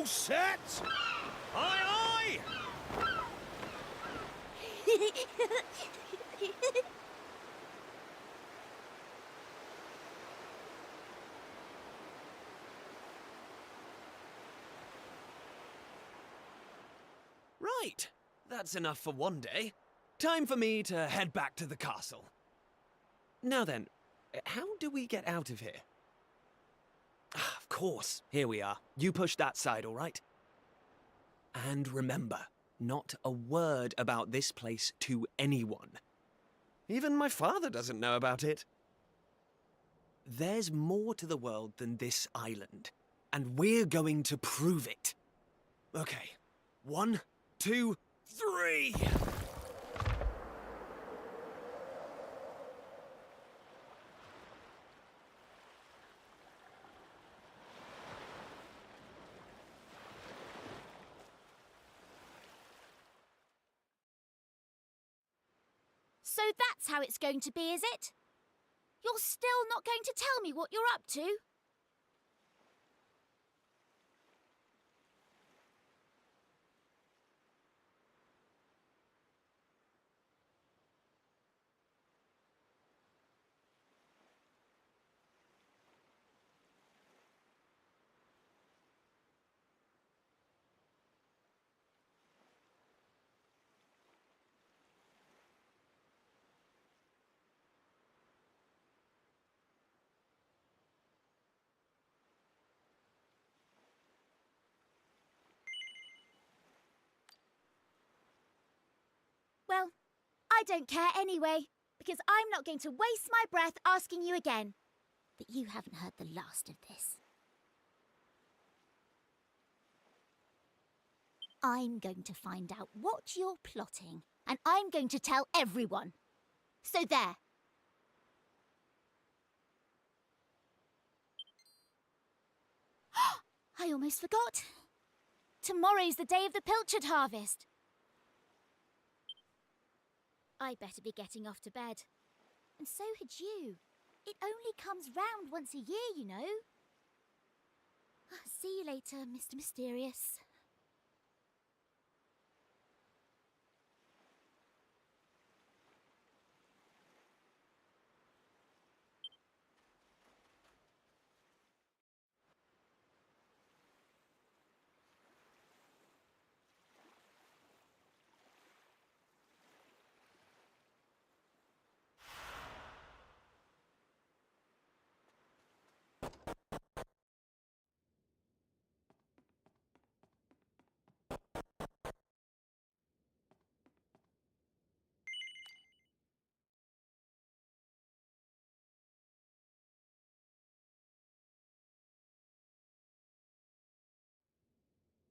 All set? Aye, aye! Right, that's enough for one day. Time for me to head back to the castle. Now then, how do we get out of here? Ah, of course, here we are. You push that side, all right? And remember, not a word about this place to anyone. Even my father doesn't know about it. There's more to the world than this island, and we're going to prove it. Okay, 1, 2, 3! So that's how it's going to be, is it? You're still not going to tell me what you're up to? Well, I don't care anyway, because I'm not going to waste my breath asking you again. But you haven't heard the last of this. I'm going to find out what you're plotting, and I'm going to tell everyone. So there. I almost forgot. Tomorrow's the day of the pilchard harvest. I better be getting off to bed. And so had you. It only comes round once a year, you know. See you later, Mr. Mysterious.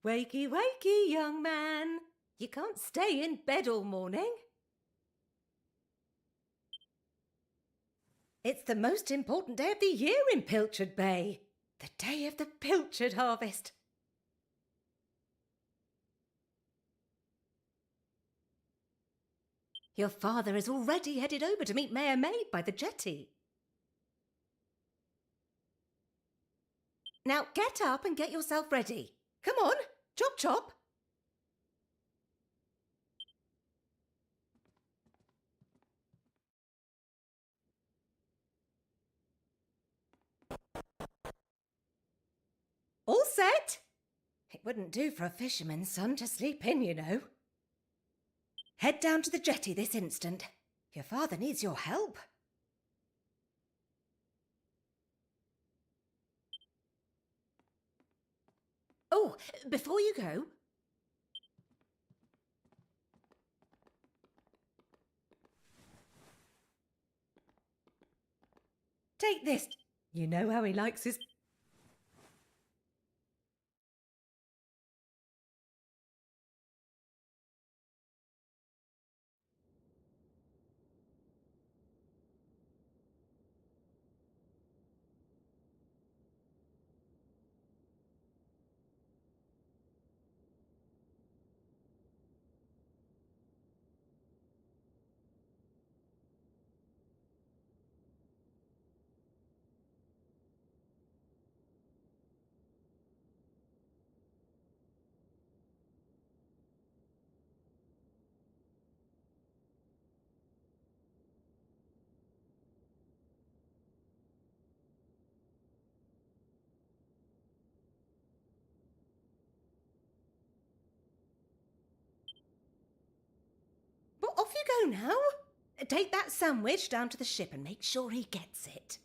Wakey, wakey, young man. You can't stay in bed all morning. It's the most important day of the year in Pilchard Bay. The day of the pilchard harvest. Your father is already headed over to meet Mayor Maid by the jetty. Now get up and get yourself ready. Come on, chop chop. All set? It wouldn't do for a fisherman's son to sleep in, you know. Head down to the jetty this instant. Your father needs your help. Oh, before you go... Take this. You know how he likes his... you go now. Take that sandwich down to the ship and make sure he gets it.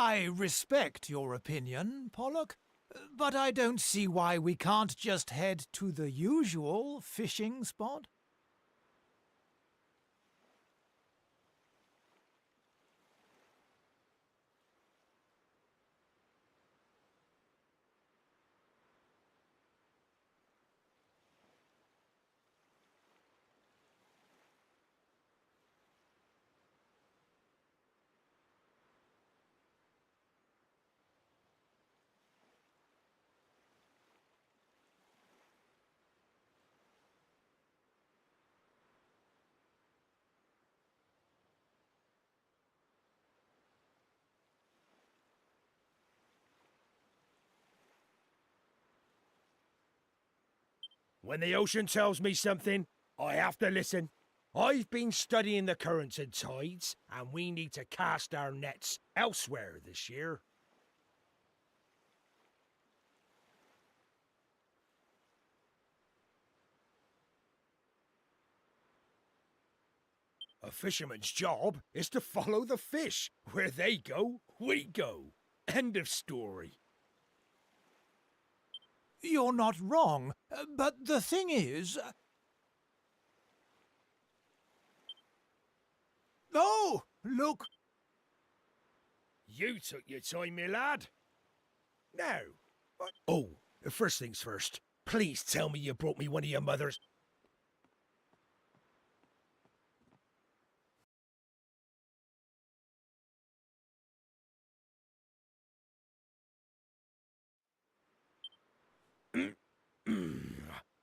I respect your opinion, Pollock, but I don't see why we can't just head to the usual fishing spot. When the ocean tells me something, I have to listen. I've been studying the currents and tides, and we need to cast our nets elsewhere this year. A fisherman's job is to follow the fish. Where they go, we go. End of story. You're not wrong, but the thing is... Oh, look. You took your time, me lad. Now, oh, first things first. Please tell me you brought me one of your mother's.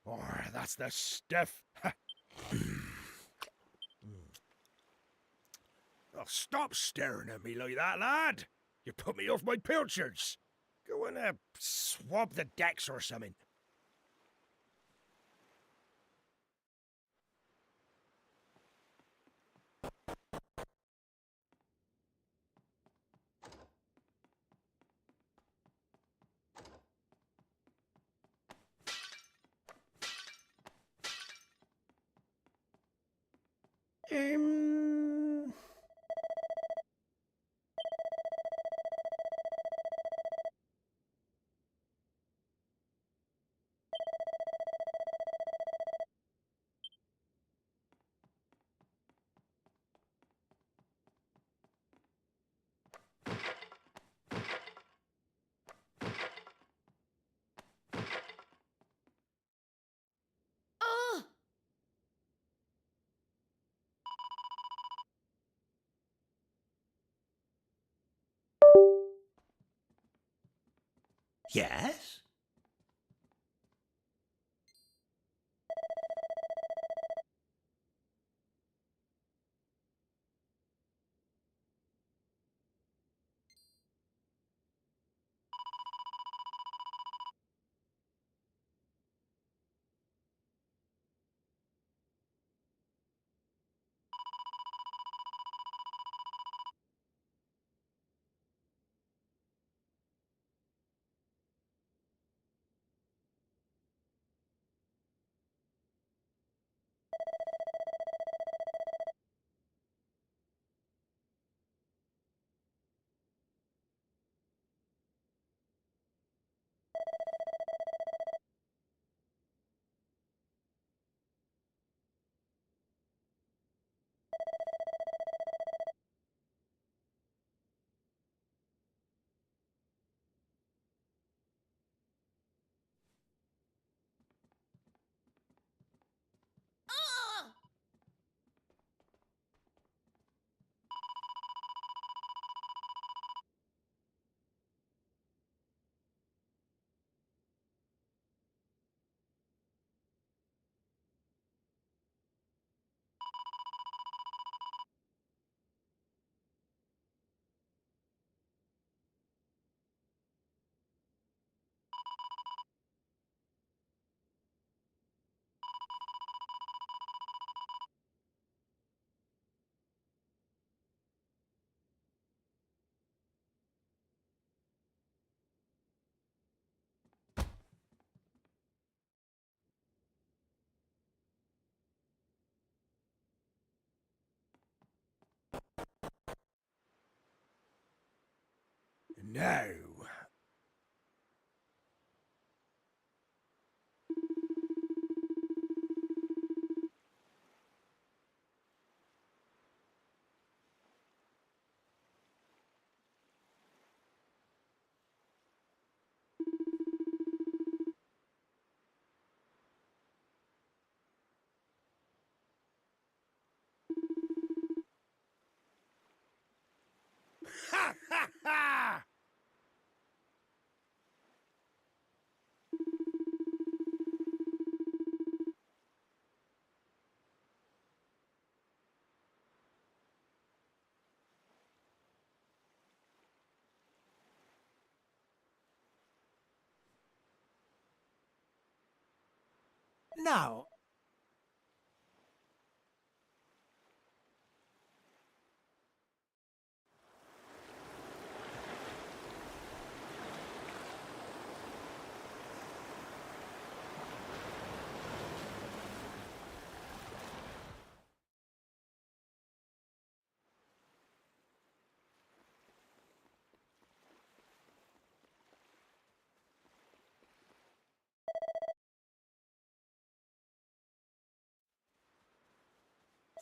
Oh, that's the stuff. Oh, stop staring at me like that, lad. You put me off my pilchards. Go and swab the decks or something. Um... Oh! Yes? Oh! No. Ha ha ha! Now,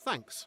Thanks.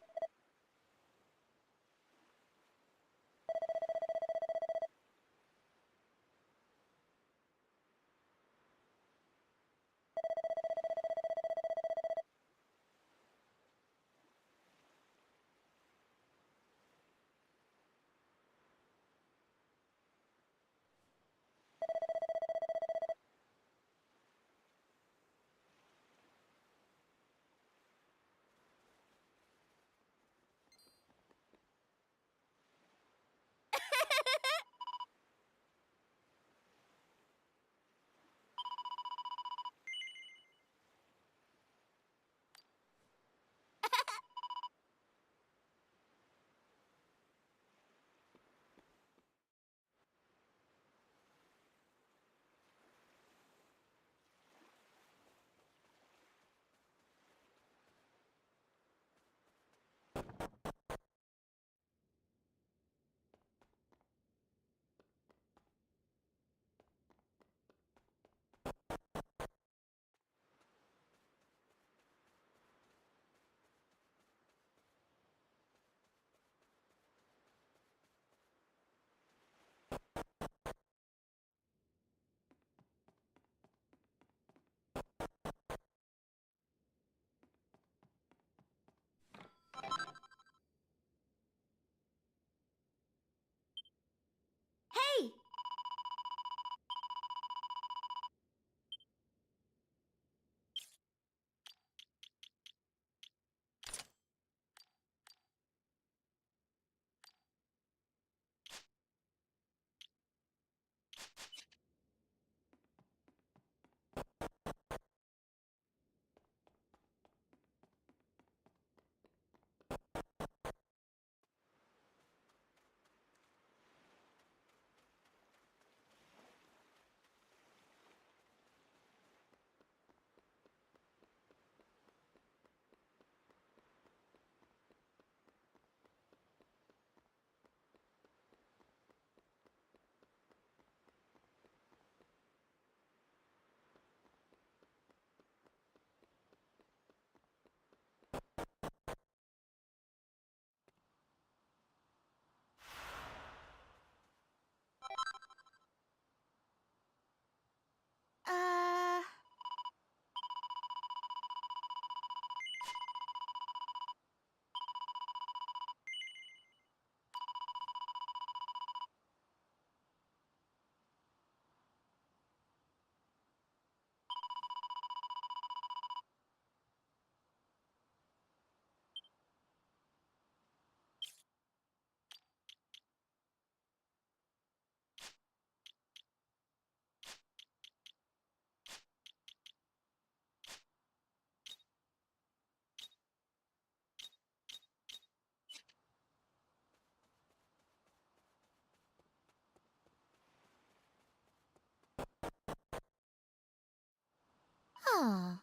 Ah.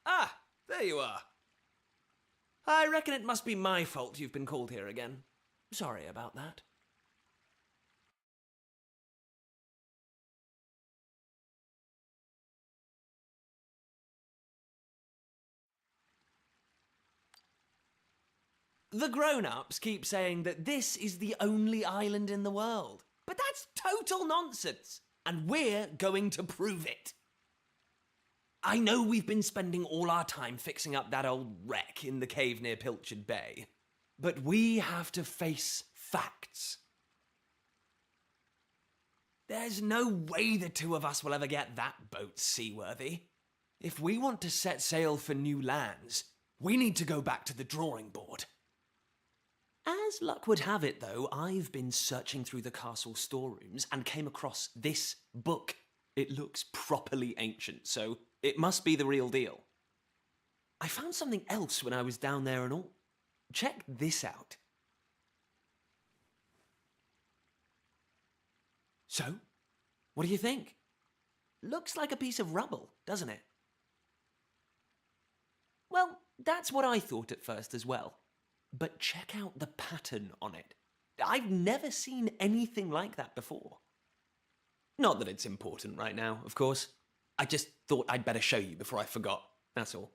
Ah, there you are. I reckon it must be my fault you've been called here again. Sorry about that. The grown-ups keep saying that this is the only island in the world. But that's total nonsense, and we're going to prove it. I know we've been spending all our time fixing up that old wreck in the cave near Pilchard Bay, but we have to face facts. There's no way the two of us will ever get that boat seaworthy. If we want to set sail for new lands, we need to go back to the drawing board. As luck would have it, though, I've been searching through the castle storerooms and came across this book. It looks properly ancient, so it must be the real deal. I found something else when I was down there and all. Check this out. So, what do you think? Looks like a piece of rubble, doesn't it? Well, that's what I thought at first as well. But check out the pattern on it. I've never seen anything like that before. Not that it's important right now, of course. I just thought I'd better show you before I forgot, that's all.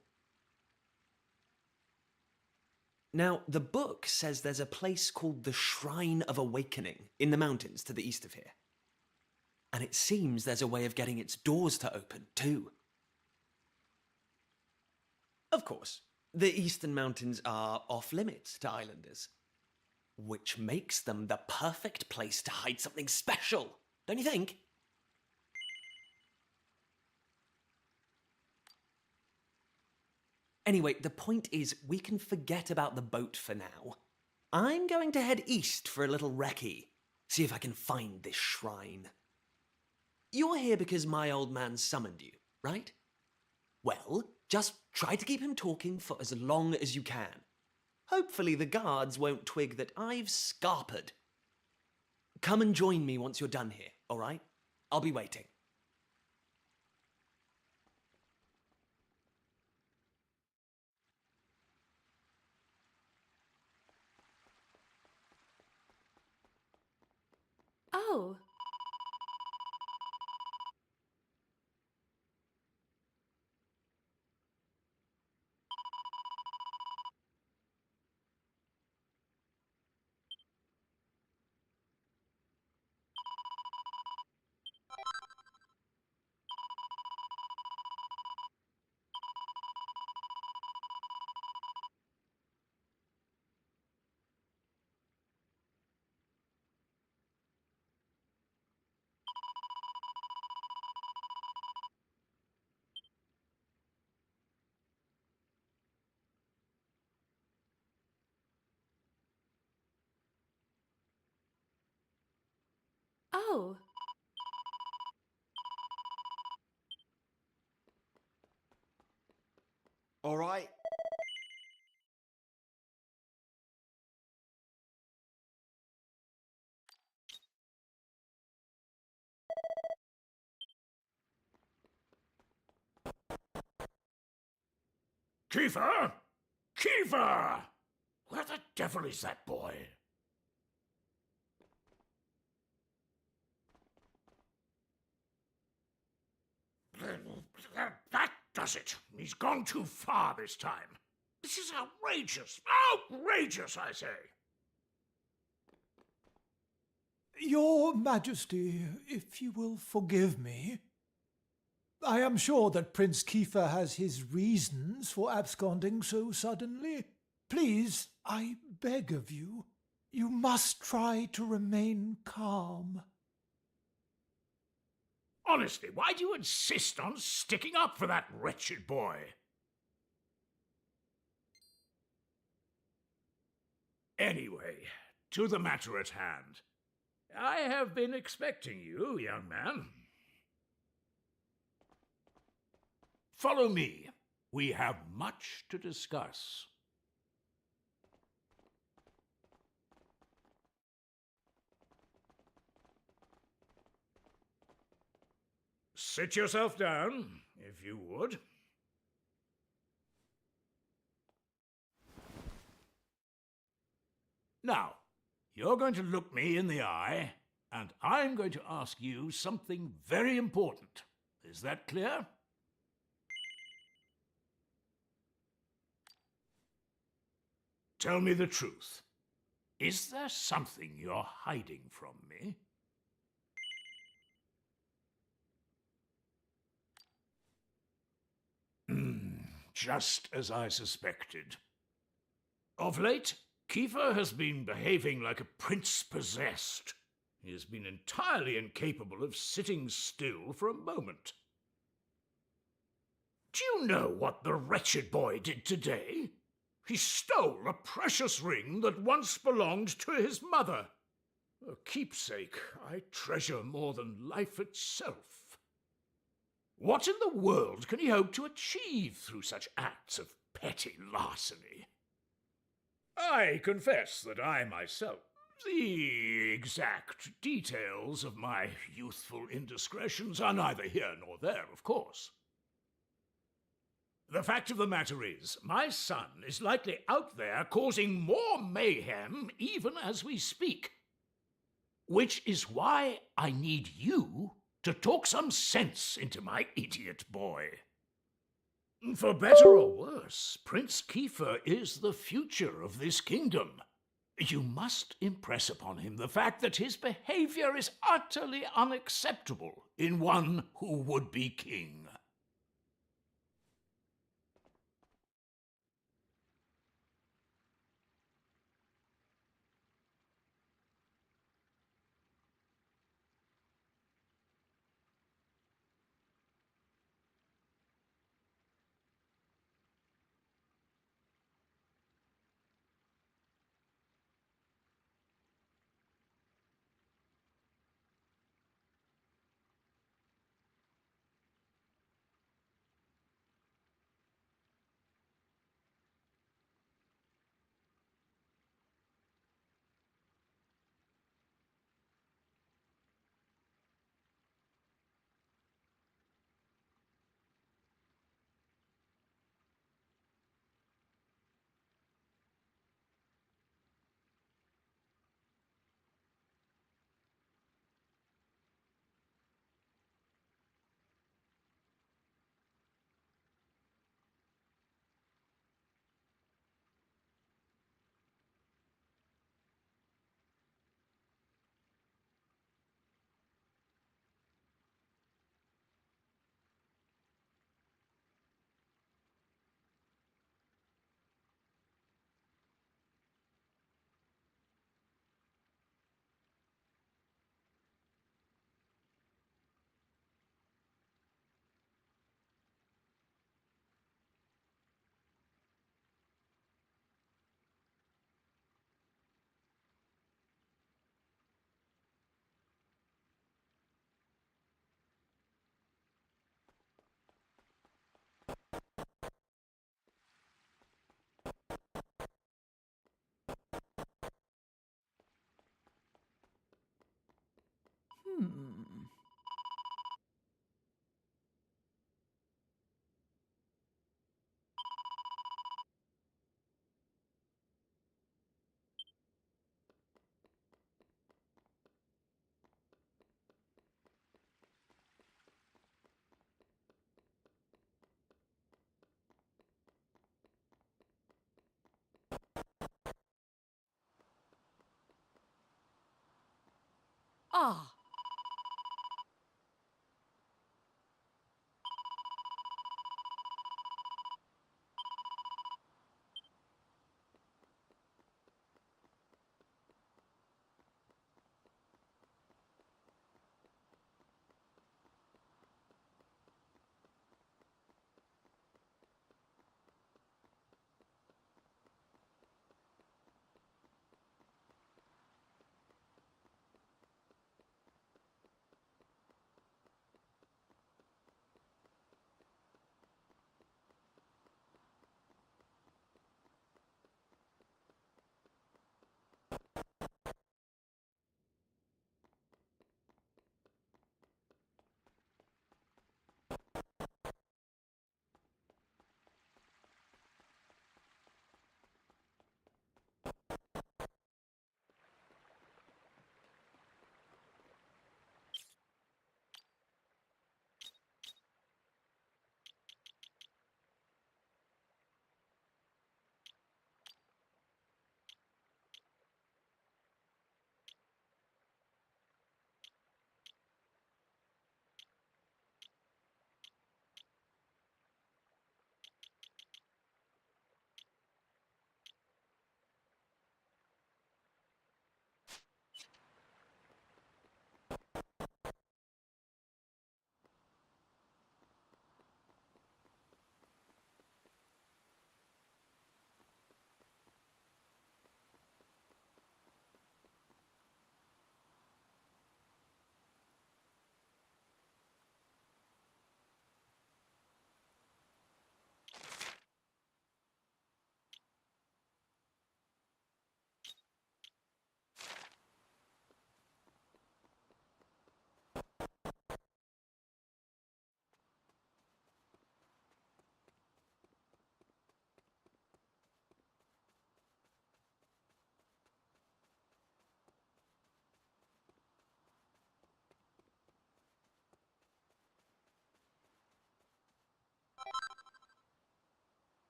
Now, the book says there's a place called the Shrine of Awakening in the mountains to the east of here. And it seems there's a way of getting its doors to open, too. Of course, the eastern mountains are off-limits to islanders, which makes them the perfect place to hide something special, don't you think? Anyway, the point is, we can forget about the boat for now. I'm going to head east for a little recce, see if I can find this shrine. You're here because my old man summoned you, right? Well, just try to keep him talking for as long as you can. Hopefully the guards won't twig that I've scarpered. Come and join me once you're done here, all right? I'll be waiting. Oh. Oh. All right. Kiefer? Kiefer! Where the devil is that boy? That does it. He's gone too far this time. This is outrageous. Outrageous, I say. Your Majesty, if you will forgive me. I am sure that Prince Kiefer has his reasons for absconding so suddenly. Please, I beg of you, you must try to remain calm. Honestly, why do you insist on sticking up for that wretched boy? Anyway, to the matter at hand. I have been expecting you, young man. Follow me. We have much to discuss. Sit yourself down, if you would. Now, you're going to look me in the eye, and I'm going to ask you something very important. Is that clear? Tell me the truth. Is there something you're hiding from me? Just as I suspected. Of late, Kiefer has been behaving like a prince possessed. He has been entirely incapable of sitting still for a moment. Do you know what the wretched boy did today? He stole a precious ring that once belonged to his mother. A keepsake I treasure more than life itself. What in the world can he hope to achieve through such acts of petty larceny? I confess that I myself, the exact details of my youthful indiscretions are neither here nor there, of course. The fact of the matter is, my son is likely out there causing more mayhem even as we speak. Which is why I need you to talk some sense into my idiot boy. For better or worse, Prince Kiefer is the future of this kingdom. You must impress upon him the fact that his behavior is utterly unacceptable in one who would be king. Ah.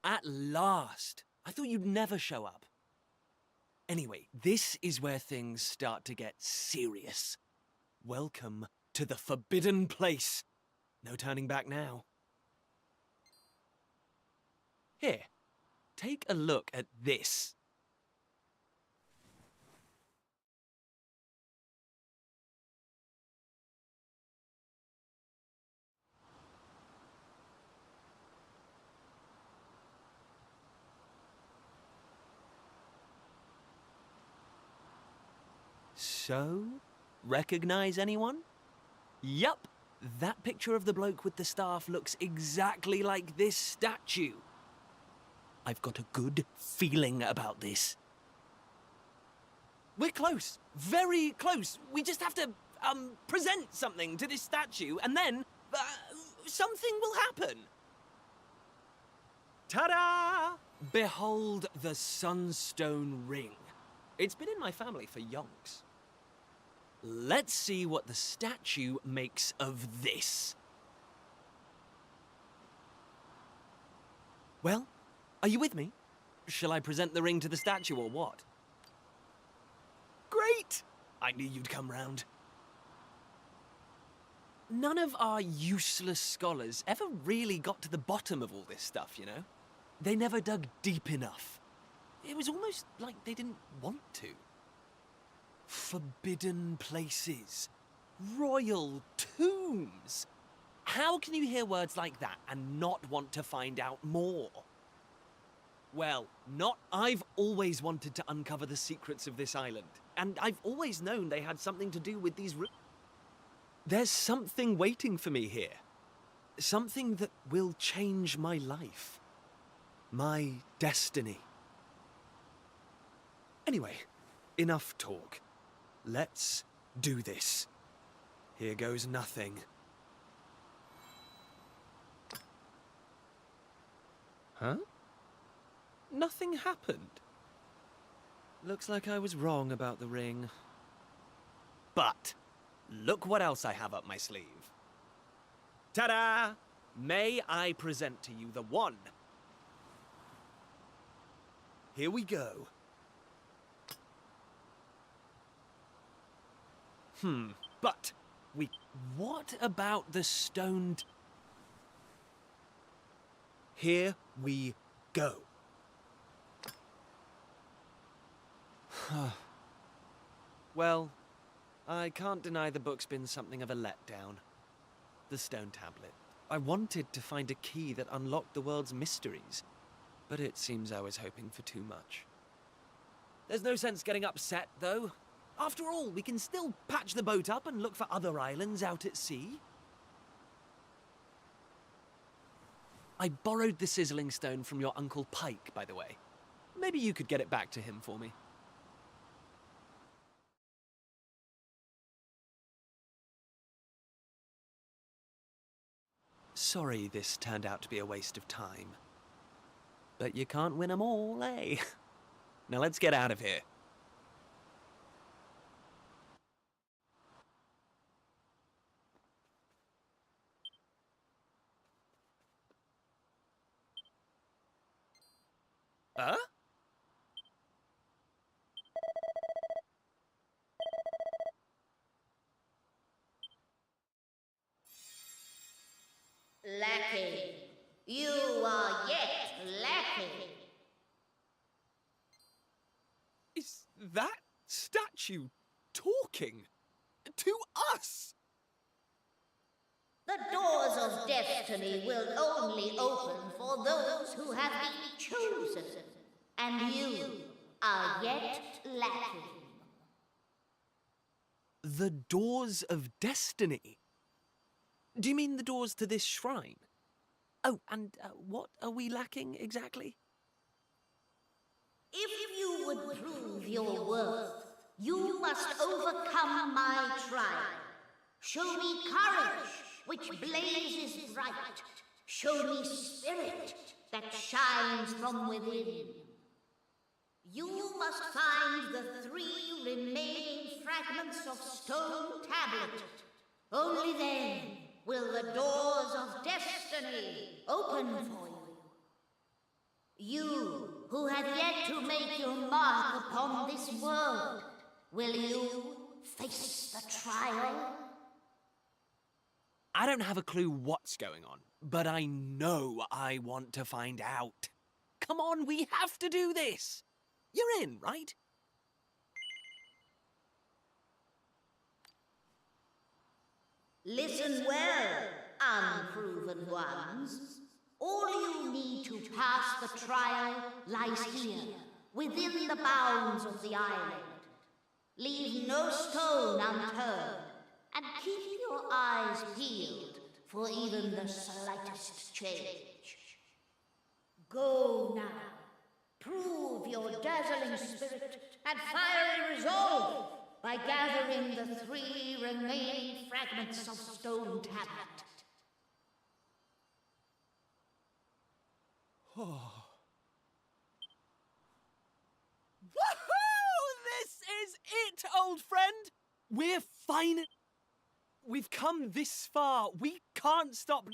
At last! I thought you'd never show up. Anyway, this is where things start to get serious. Welcome to the forbidden place. No turning back now. Here, take a look at this. So, recognize anyone? Yup, that picture of the bloke with the staff looks exactly like this statue. I've got a good feeling about this. We're close, very close. We just have to, present something to this statue and then, something will happen. Ta-da! Behold the Sunstone Ring. It's been in my family for yonks. Let's see what the statue makes of this. Well, are you with me? Shall I present the ring to the statue or what? Great! I knew you'd come round. None of our useless scholars ever really got to the bottom of all this stuff, you know? They never dug deep enough. It was almost like they didn't want to. Forbidden places. Royal tombs. How can you hear words like that and not want to find out more? Well, I've always wanted to uncover the secrets of this island, and I've always known they had something to do with these There's something waiting for me here. Something that will change my life. My destiny. Anyway, enough talk. Let's do this. Here goes nothing. Huh? Nothing happened. Looks like I was wrong about the ring. But look what else I have up my sleeve. Ta-da! May I present to you the one? Here we go. But what about the stoned... Here we go. Well, I can't deny the book's been something of a letdown. The stone tablet. I wanted to find a key that unlocked the world's mysteries, but it seems I was hoping for too much. There's no sense getting upset, though. After all, we can still patch the boat up and look for other islands out at sea. I borrowed the sizzling stone from your Uncle Pike, by the way. Maybe you could get it back to him for me. Sorry this turned out to be a waste of time. But you can't win 'em all, eh? Now let's get out of here. Huh? Lackey, you are yet lacking. Is that statue talking? To us? The doors of destiny will only open for those who have been chosen, and you are yet lacking. The doors of destiny? Do you mean the doors to this shrine? Oh, and what are we lacking exactly? If you would prove your worth, you must overcome my trial. Show me courage, which blazes bright. Show me spirit that shines from within. You must find the 3 remaining fragments of stone tablet. Only then will the doors of destiny open for you. You who have yet to make your mark upon this world, will you face the trial? I don't have a clue what's going on, but I know I want to find out. Come on, we have to do this! You're in, right? Listen well, unproven ones. All you need to pass the trial lies here, within the bounds of the island. Leave no stone unturned, and keep your eyes peeled for even the slightest change. Go now. Prove your dazzling spirit and fiery resolve by gathering the 3 remaining fragments of stone tablet. Woohoo! This is it, old friend! We've come this far. We can't stop.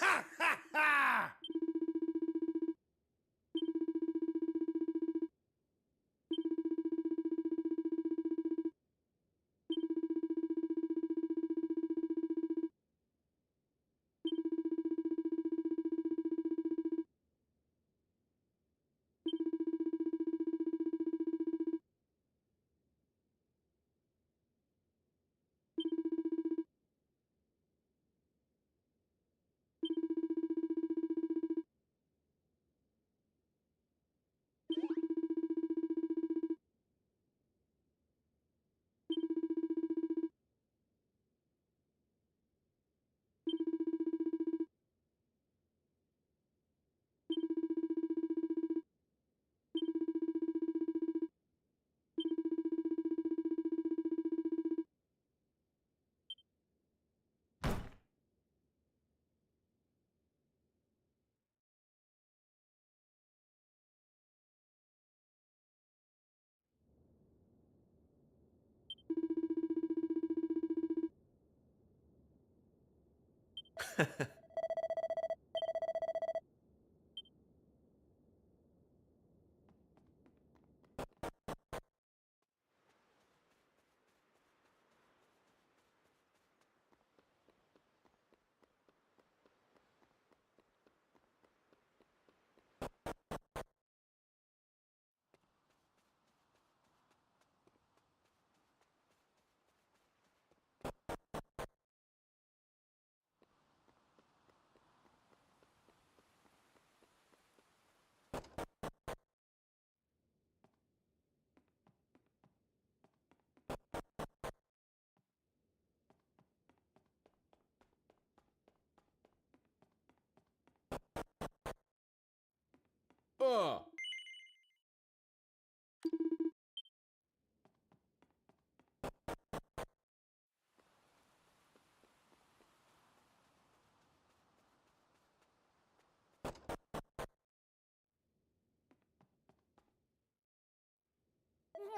Ha ha ha!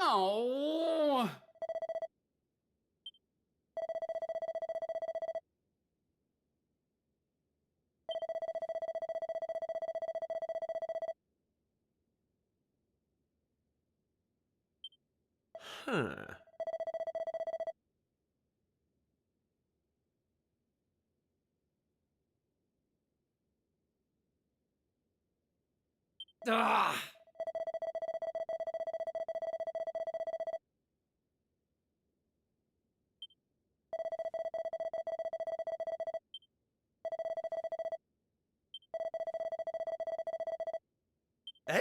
Oh. Huh. Ah! Eh?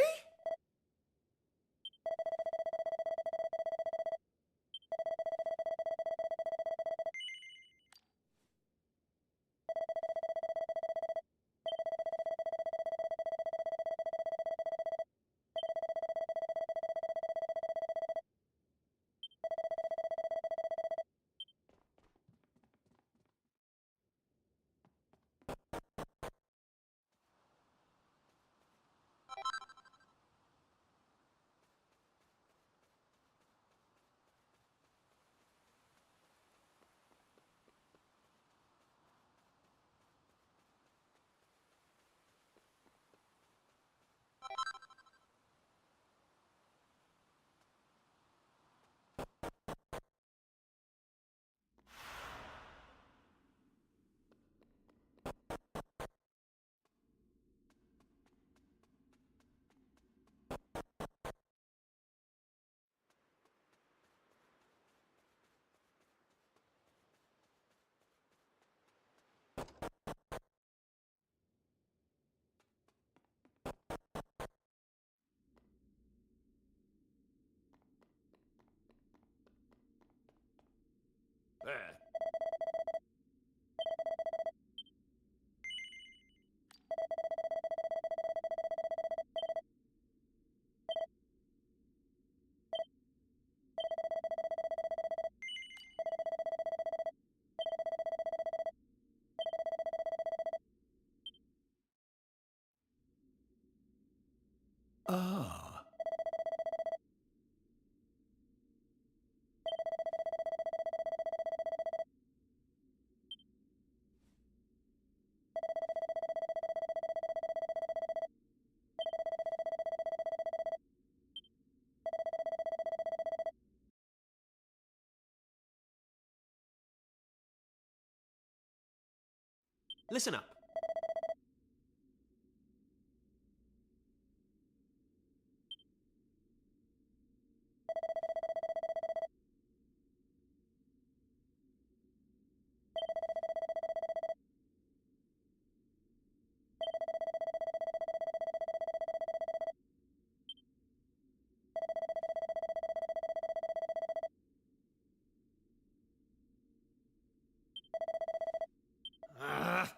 There. Ah. Listen up. Ah.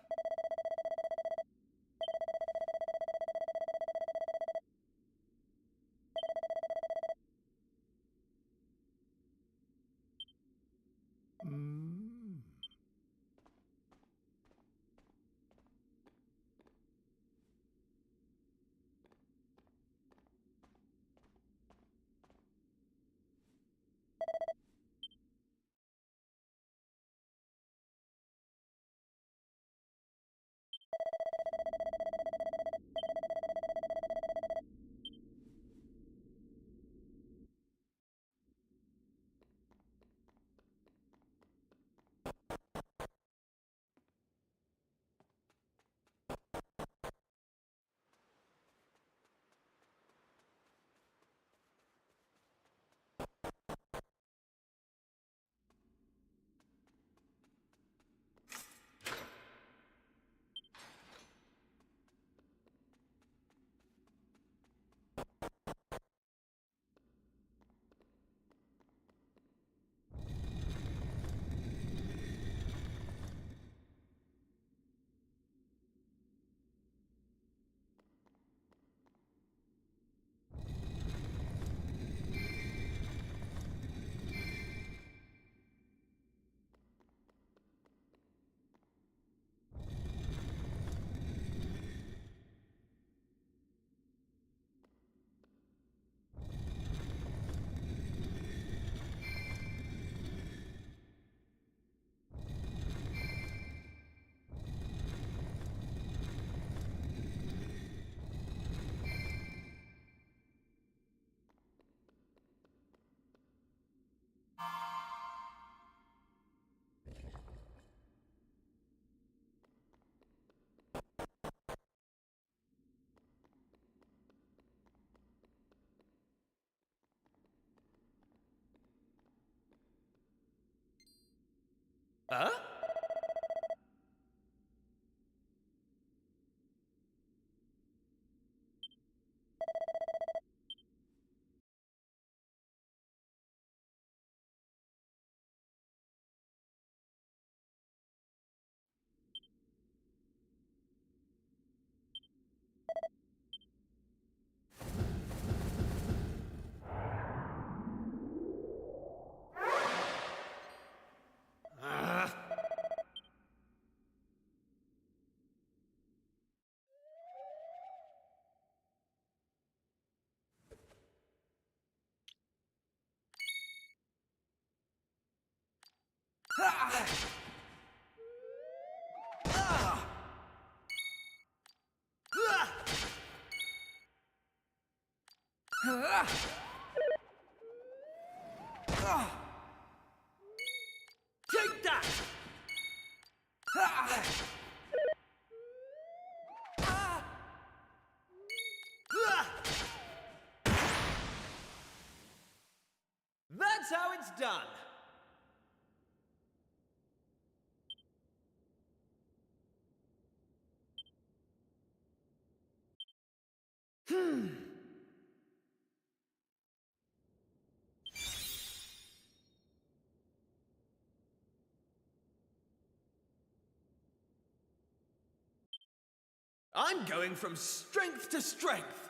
Huh? Take that! That's how it's done. I'm going from strength to strength.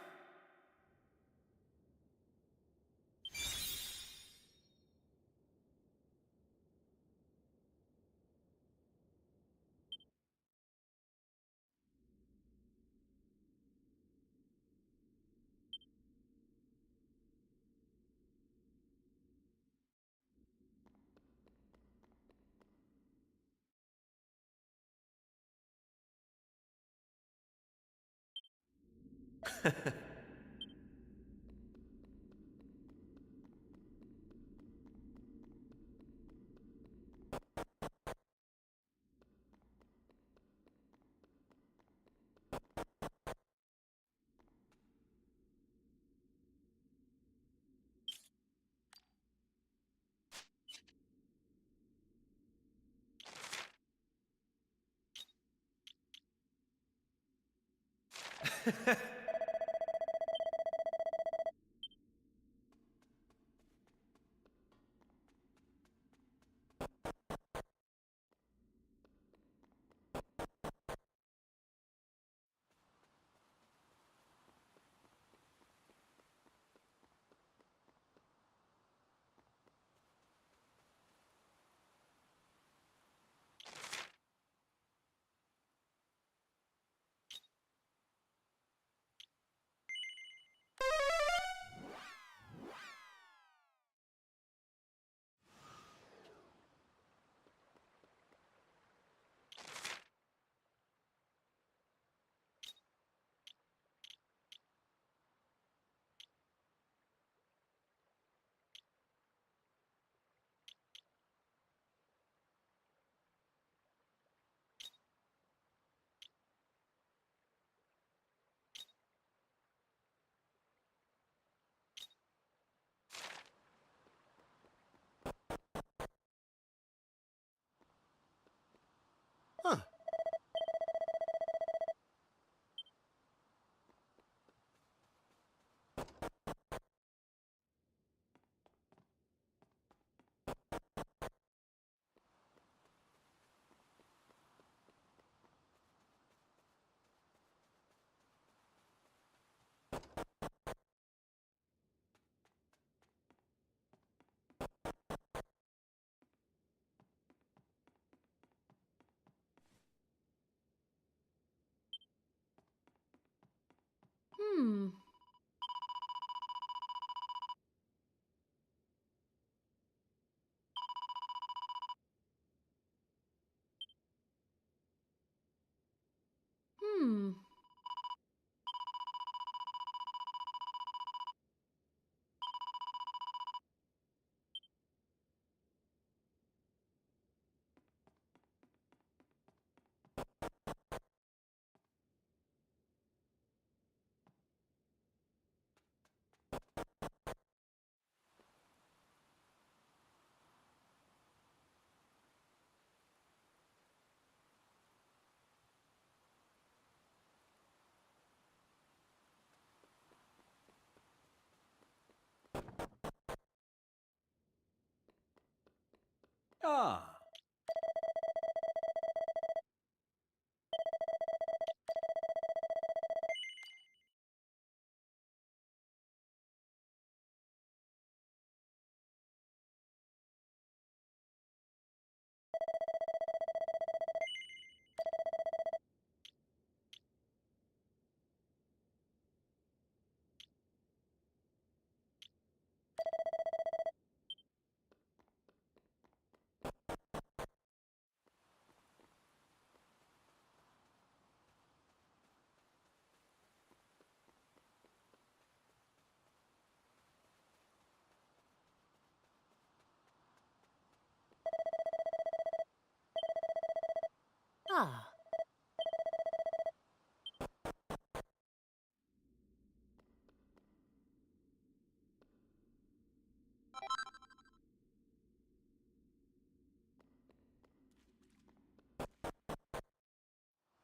Ah.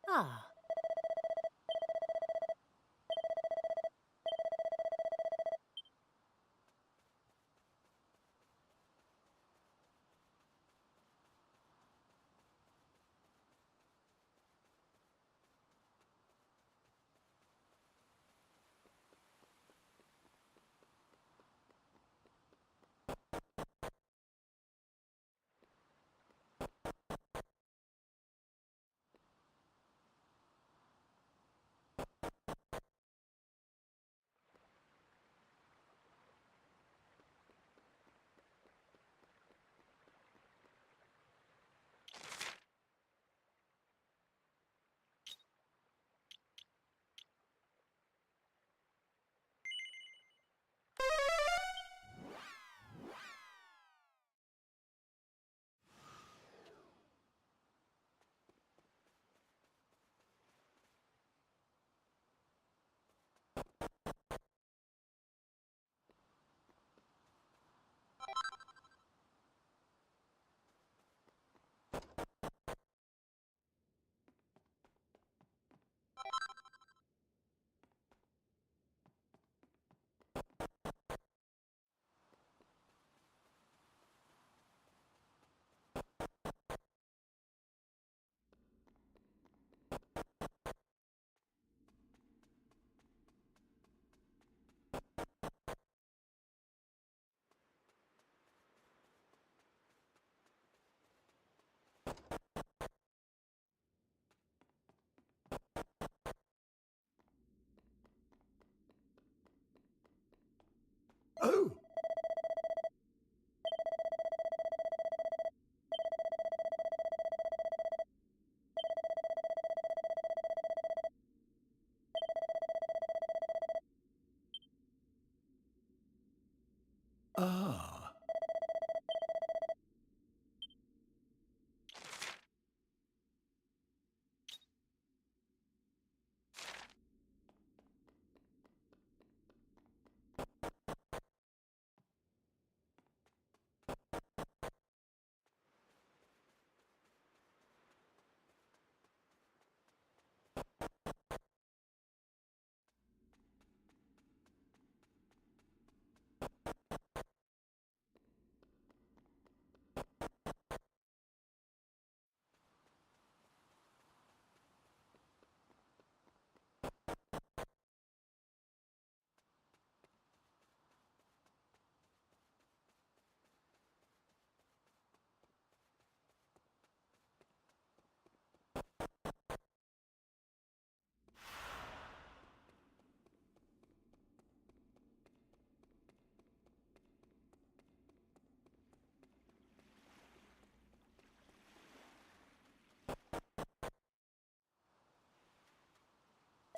Ah. Oh! Ah.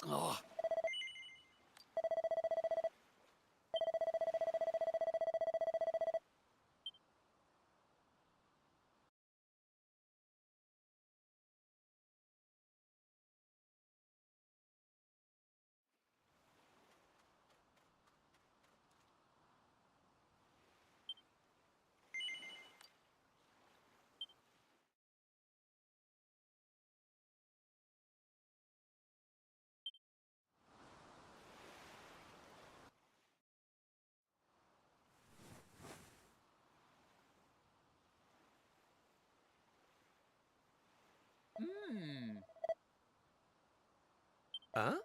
Oh. Huh?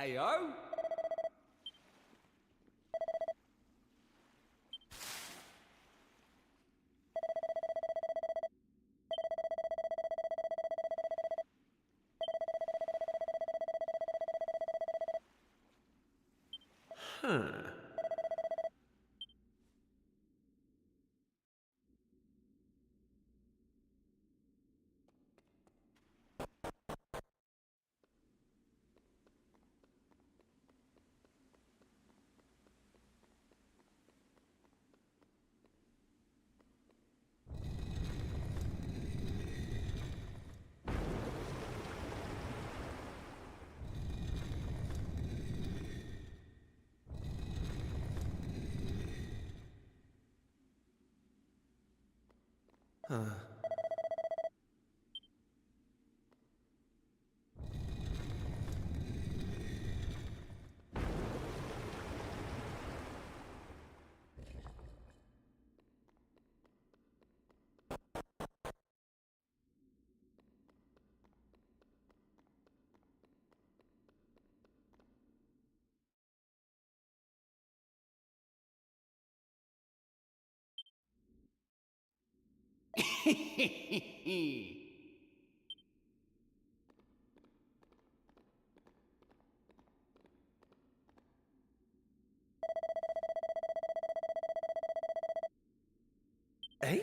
Ayo? Eh?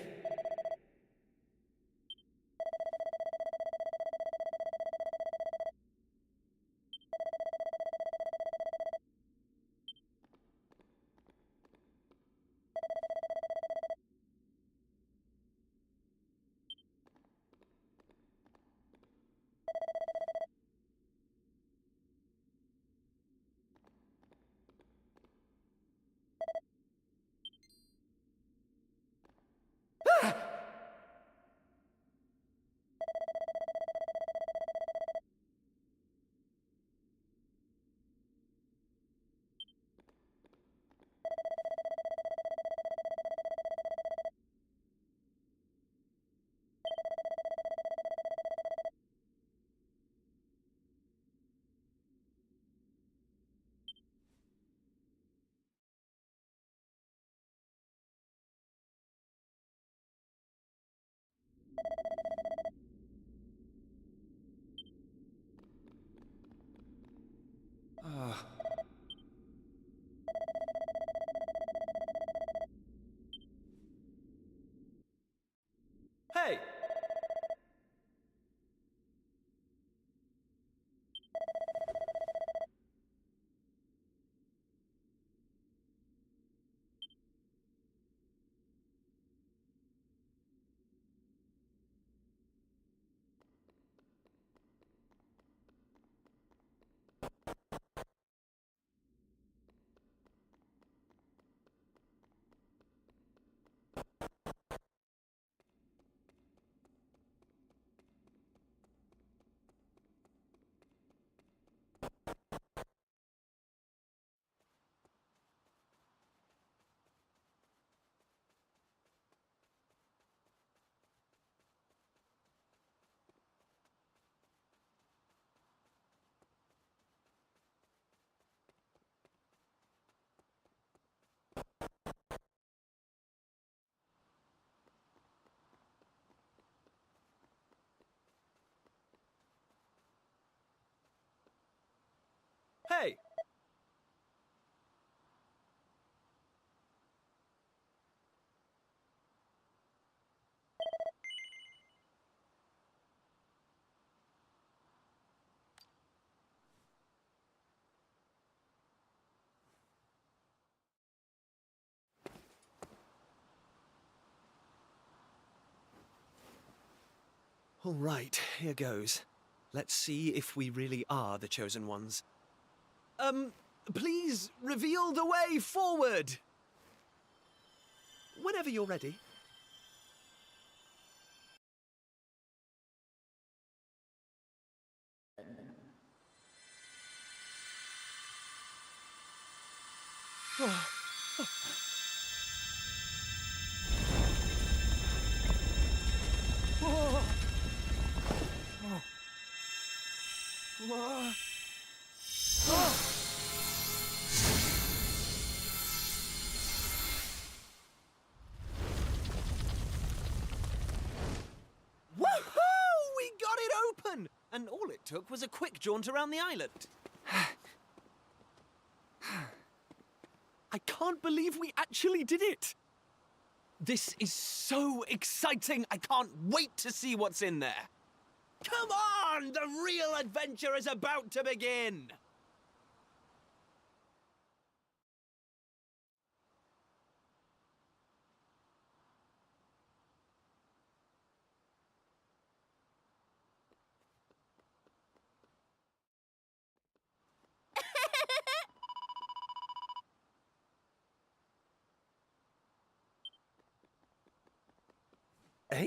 Hey! Hey! All right, here goes. Let's see if we really are the chosen ones. Please reveal the way forward! Whenever you're ready. Woohoo! We got it open! And all it took was a quick jaunt around the island. can't believe we actually did it! This is so exciting! I can't wait to see what's in there! Come on! The real adventure is about to begin! Eh?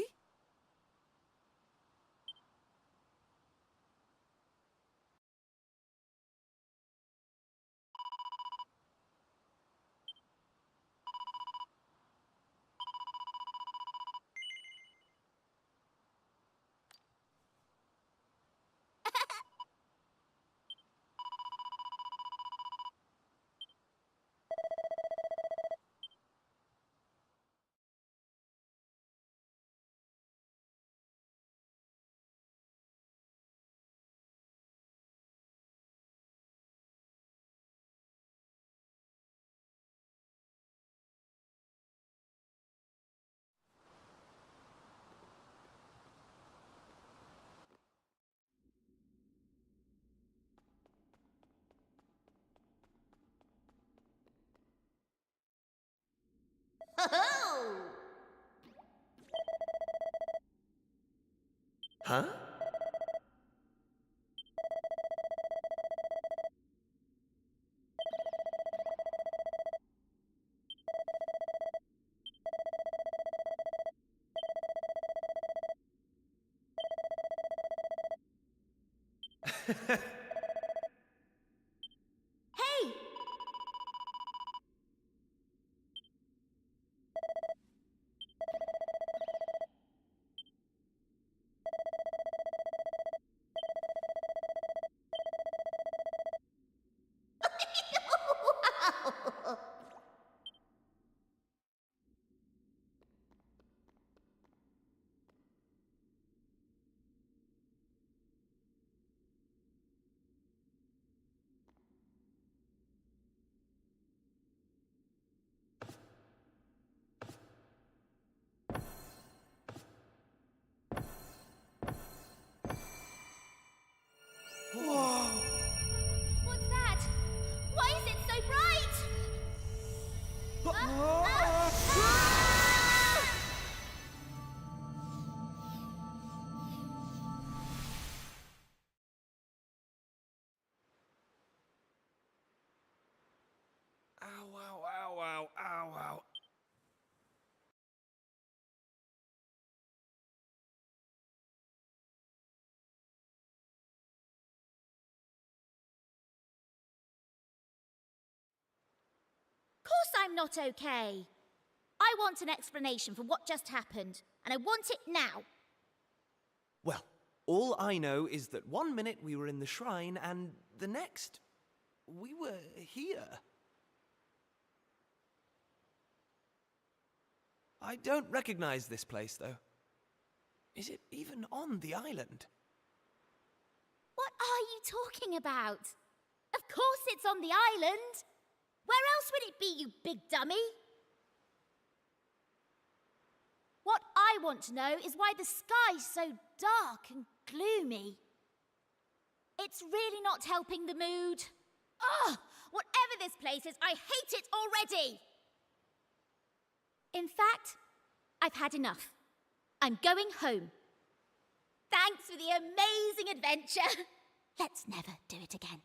Ho-ho! Huh? Hey! What's that? Why is it so bright? Ow, ow, ow, ow, ow, ow. Of course I'm not okay. I want an explanation for what just happened, and I want it now. Well, all I know is that 1 minute we were in the shrine, and the next, we were here. I don't recognize this place, though. Is it even on the island? What are you talking about? Of course it's on the island. Where else would it be, you big dummy? What I want to know is why the sky's so dark and gloomy. It's really not helping the mood. Ugh! Whatever this place is, I hate it already! In fact, I've had enough. I'm going home. Thanks for the amazing adventure. Let's never do it again.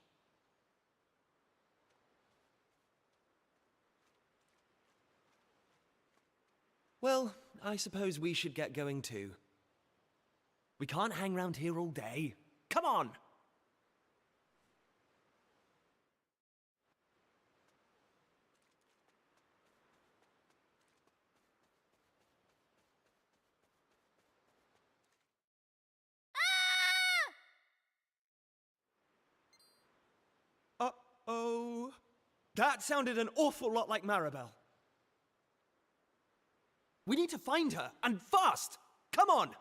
Well, I suppose we should get going too. We can't hang around here all day. Come on! Uh-oh. That sounded an awful lot like Maribel. We need to find her, and fast! Come on!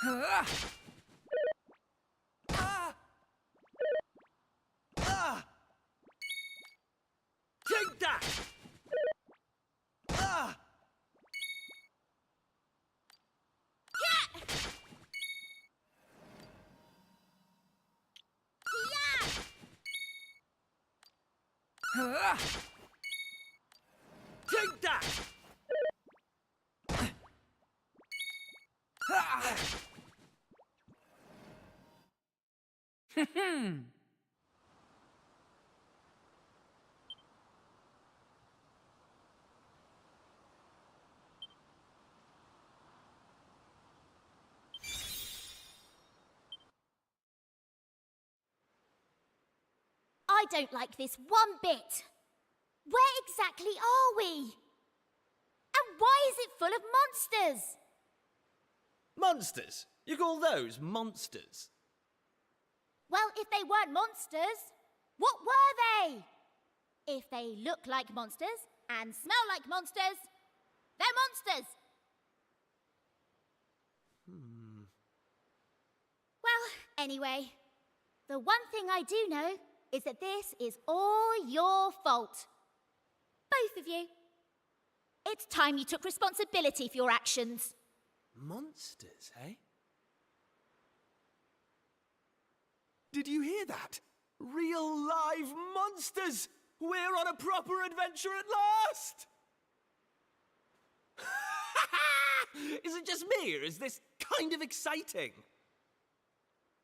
Take that! Take that! I don't like this one bit. Where exactly are we? And why is it full of monsters? Monsters? You call those monsters? Well, if they weren't monsters, what were they? If they look like monsters and smell like monsters, they're monsters. Well, anyway, the one thing I do know is that this is all your fault. Both of you. It's time you took responsibility for your actions. Monsters, eh? Did you hear that? Real live monsters! We're on a proper adventure at last! Is it just me, or is this kind of exciting?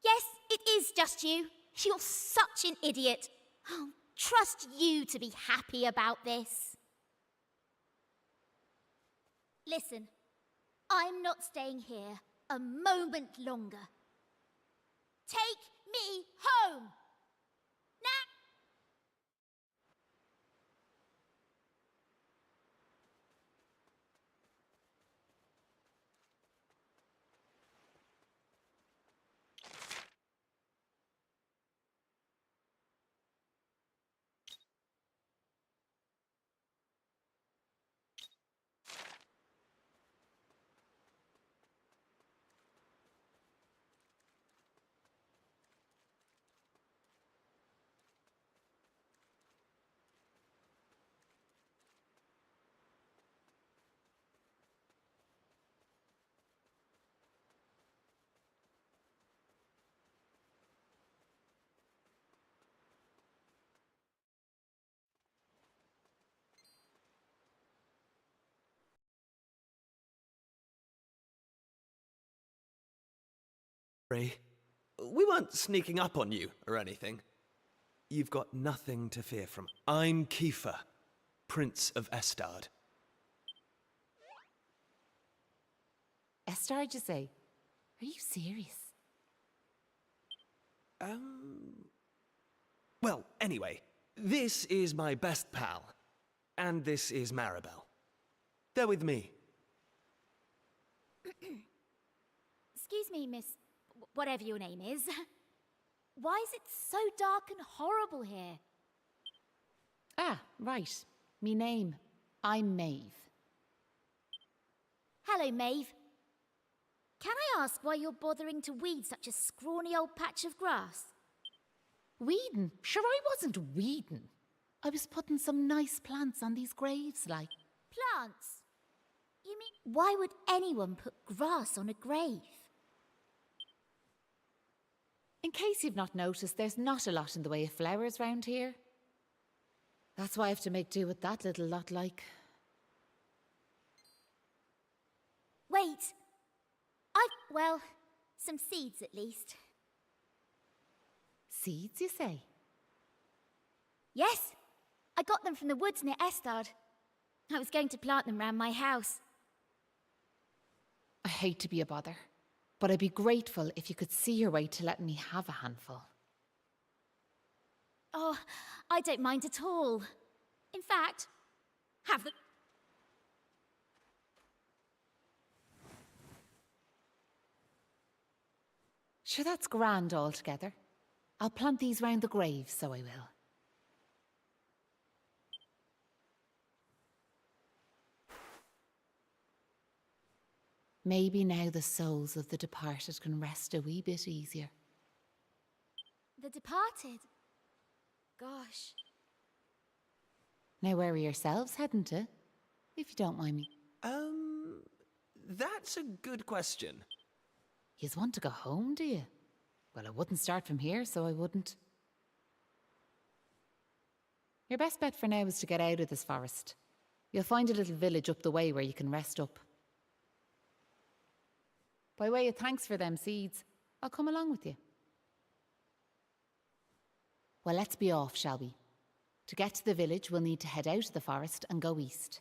Yes, it is just you. You're such an idiot. I'll trust you to be happy about this. Listen, I'm not staying here a moment longer. Take me home! Now! We weren't sneaking up on you or anything. You've got nothing to fear from. I'm Kiefer, Prince of Estard. Estard, you say? Are you serious? Well, anyway, this is my best pal, and this is Maribel. They're with me. Excuse me, Miss... whatever your name is. Why is it so dark and horrible here? Ah, right. Me name. I'm Maeve. Hello, Maeve. Can I ask why you're bothering to weed such a scrawny old patch of grass? Weeding? Sure, I wasn't weeding. I was putting some nice plants on these graves, like. Plants? You mean, why would anyone put grass on a grave? In case you've not noticed, there's not a lot in the way of flowers round here. That's why I have to make do with that little lot, like. Wait. well, some seeds at least. Seeds, you say? Yes, I got them from the woods near Estard. I was going to plant them round my house. I hate to be a bother, but I'd be grateful if you could see your way to letting me have a handful. Oh, I don't mind at all. In fact, have them. Sure, that's grand altogether. I'll plant these round the grave, so I will. Maybe now the souls of the departed can rest a wee bit easier. The departed? Gosh. Now where are yourselves heading to? If you don't mind me. That's a good question. Yous want to go home, do you? Well, I wouldn't start from here, so I wouldn't. Your best bet for now is to get out of this forest. You'll find a little village up the way where you can rest up. By way of thanks for them seeds, I'll come along with you. Well, let's be off, shall we? To get to the village, we'll need to head out of the forest and go east.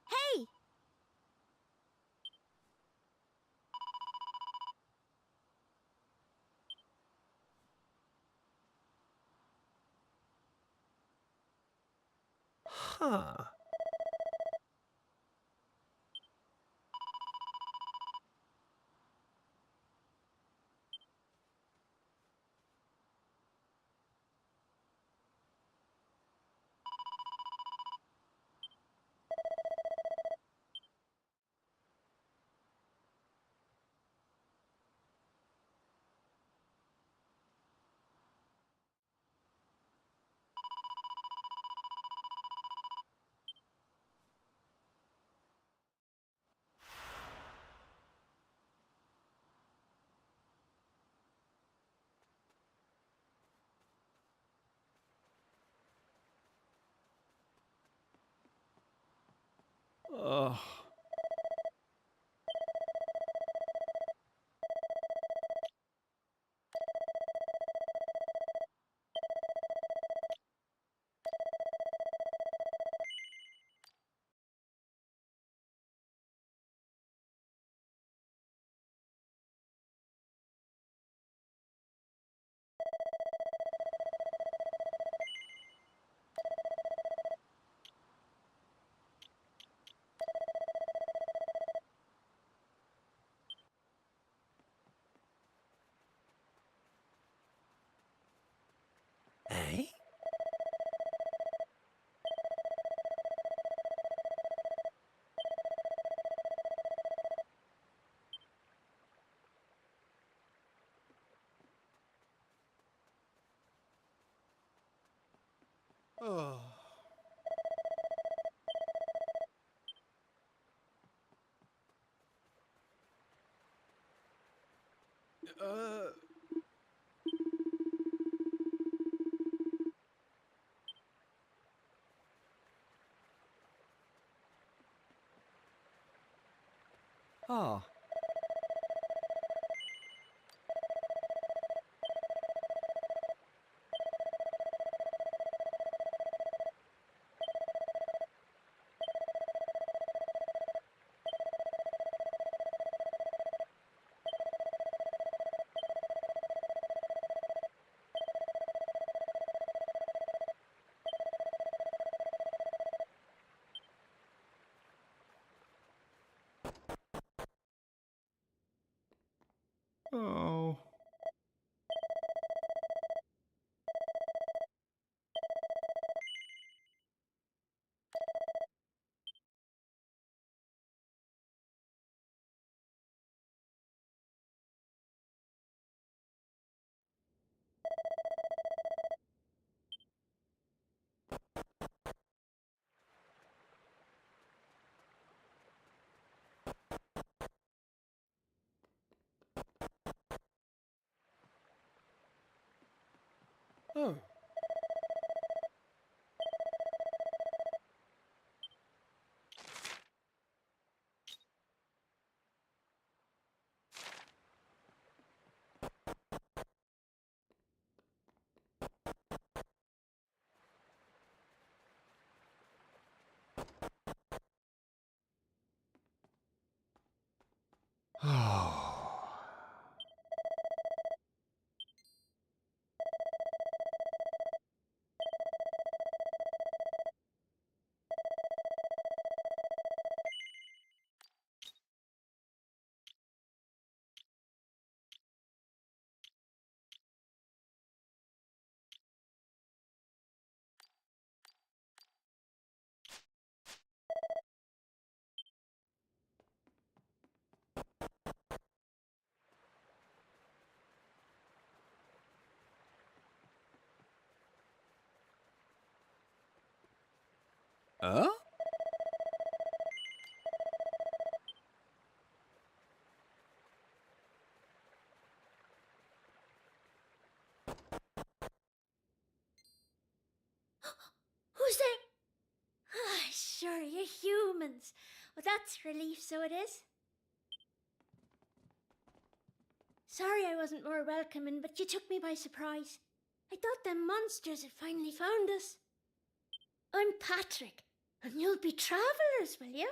Hey! Huh. Ugh. Eh? Oh. Uh... Oh. Oh. Oh. Oh. Huh? Who's there? Ah, sure, you're humans. Well, that's relief, so it is. Sorry I wasn't more welcoming, but you took me by surprise. I thought them monsters had finally found us. I'm Patrick, and you'll be travellers, will you?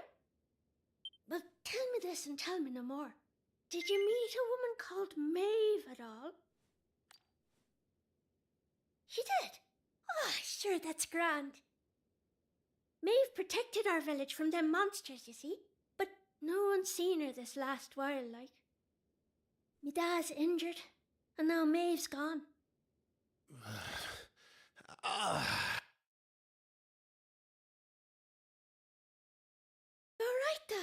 Well, tell me this and tell me no more. Did you meet a woman called Maeve at all? You did? Oh, sure, that's grand. Maeve protected our village from them monsters, you see. But no one's seen her this last while, like. Me dad's injured, and now Maeve's gone. You all right, da?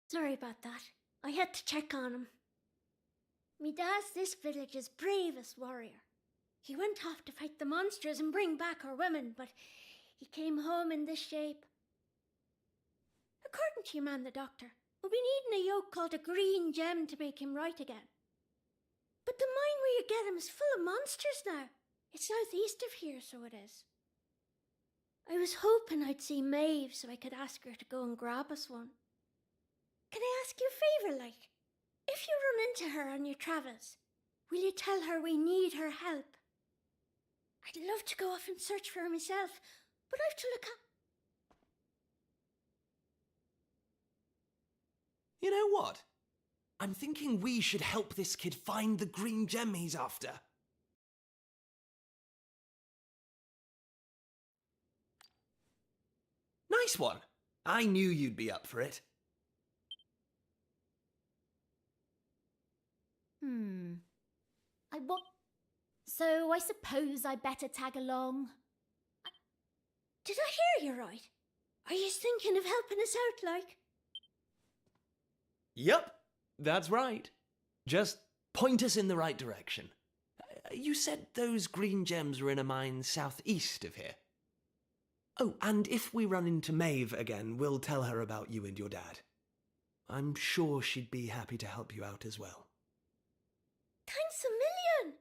Sorry about that. I had to check on him. Me dad's this village's bravest warrior. He went off to fight the monsters and bring back our women, but he came home in this shape. According to your man, the doctor, we'll be needing a yoke called a green gem to make him right again. But the mine where you get him is full of monsters now. It's southeast of here, so it is. I was hoping I'd see Maeve so I could ask her to go and grab us one. Can I ask you a favour, like? If you run into her on your travels, will you tell her we need her help? I'd love to go off and search for her myself, but I've to look at... You know what? I'm thinking we should help this kid find the green gem he's after. Nice one. I knew you'd be up for it. I want... So I suppose I better tag along. Did I hear you right? Are you thinking of helping us out, like? Yup, that's right. Just point us in the right direction. You said those green gems were in a mine southeast of here. Oh, and if we run into Maeve again, we'll tell her about you and your dad. I'm sure she'd be happy to help you out as well. Thanks a million!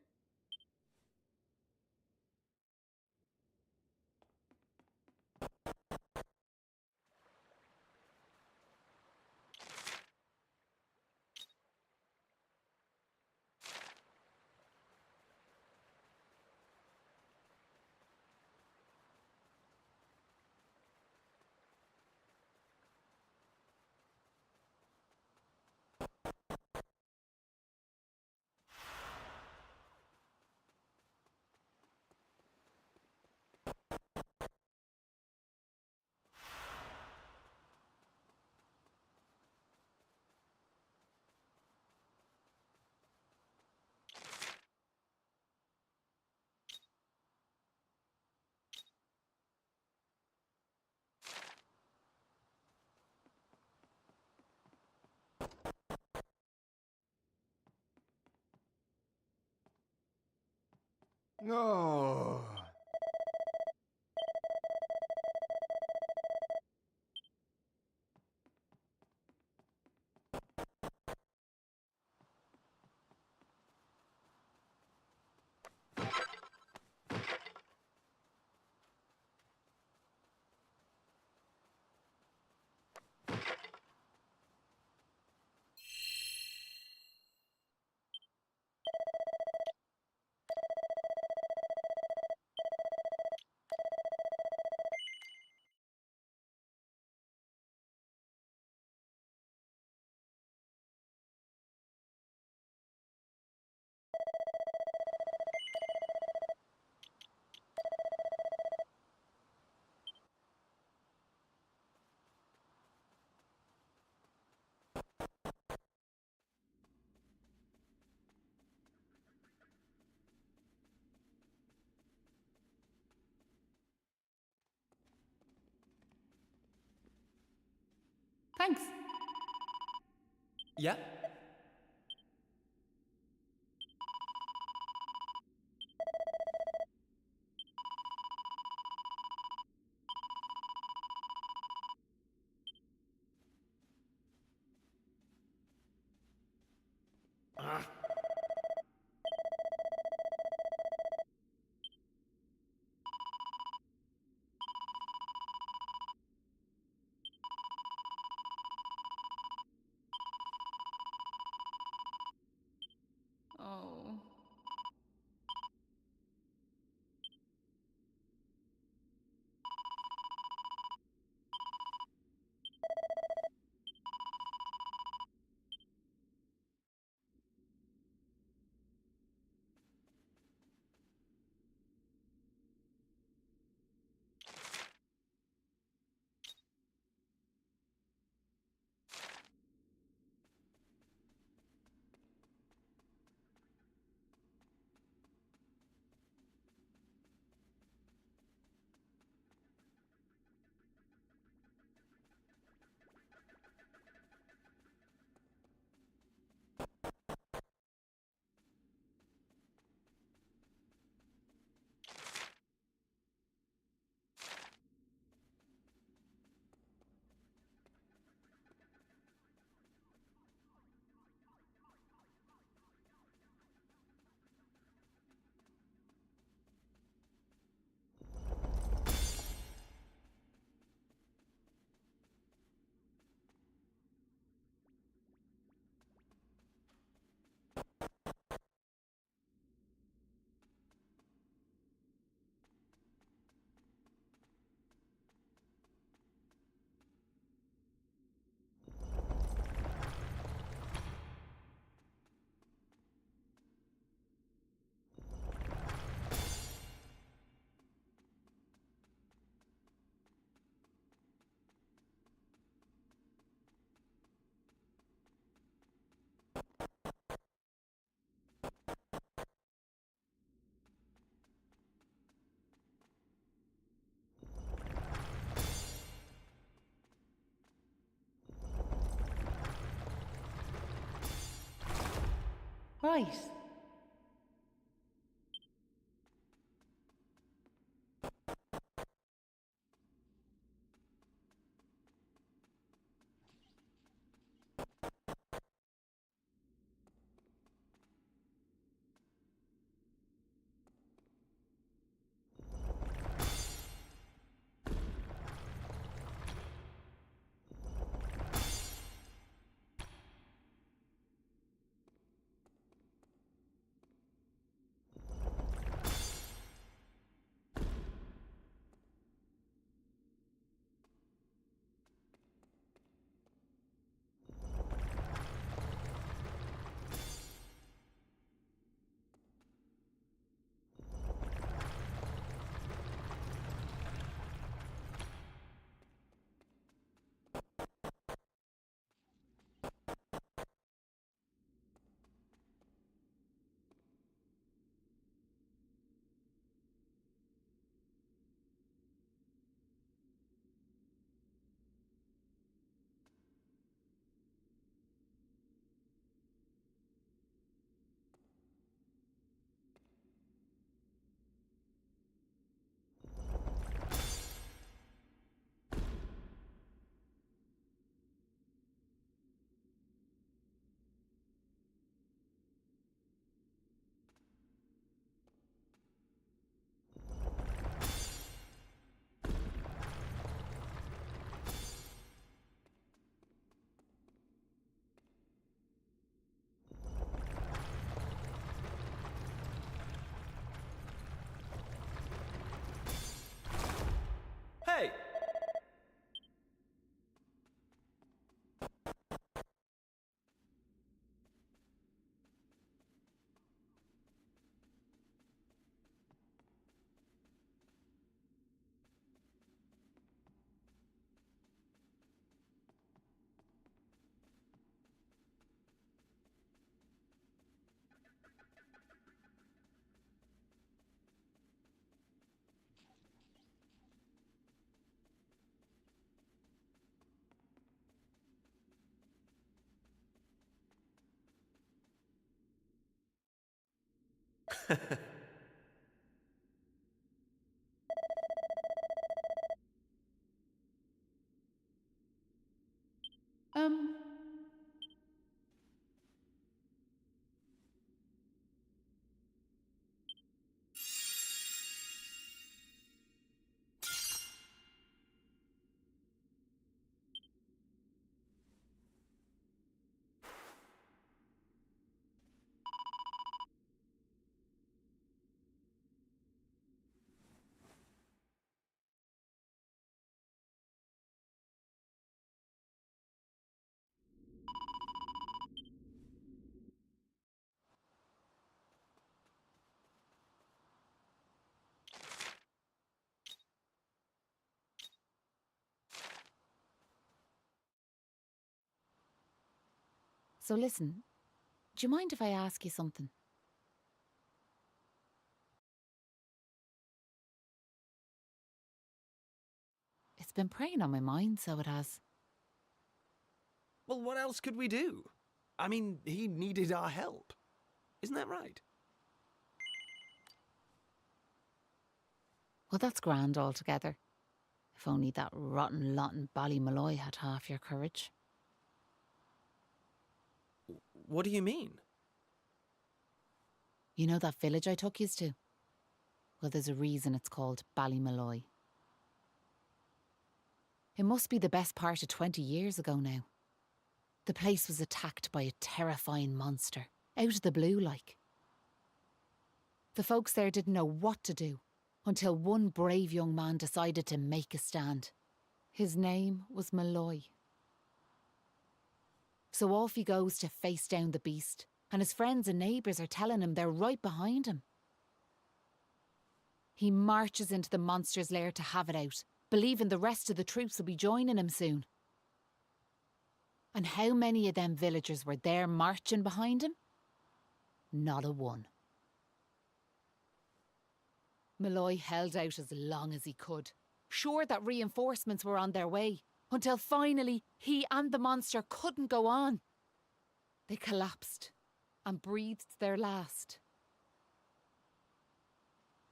Oh. Thanks. Yeah? Right. Hey! Um, so listen, do you mind if I ask you something? It's been preying on my mind, so it has. Well, what else could we do? I mean, he needed our help. Isn't that right? Well, that's grand altogether. If only that rotten lot in Ballymalloy had half your courage. What do you mean? You know that village I took yous to? Well, there's a reason it's called Ballymalloy. It must be the best part of 20 years ago now. The place was attacked by a terrifying monster, out of the blue like. The folks there didn't know what to do until one brave young man decided to make a stand. His name was Malloy. So off he goes to face down the beast, and his friends and neighbours are telling him they're right behind him. He marches into the monster's lair to have it out, believing the rest of the troops will be joining him soon. And how many of them villagers were there marching behind him? Not a one. Malloy held out as long as he could, sure that reinforcements were on their way, until finally he and the monster couldn't go on. They collapsed, and breathed their last.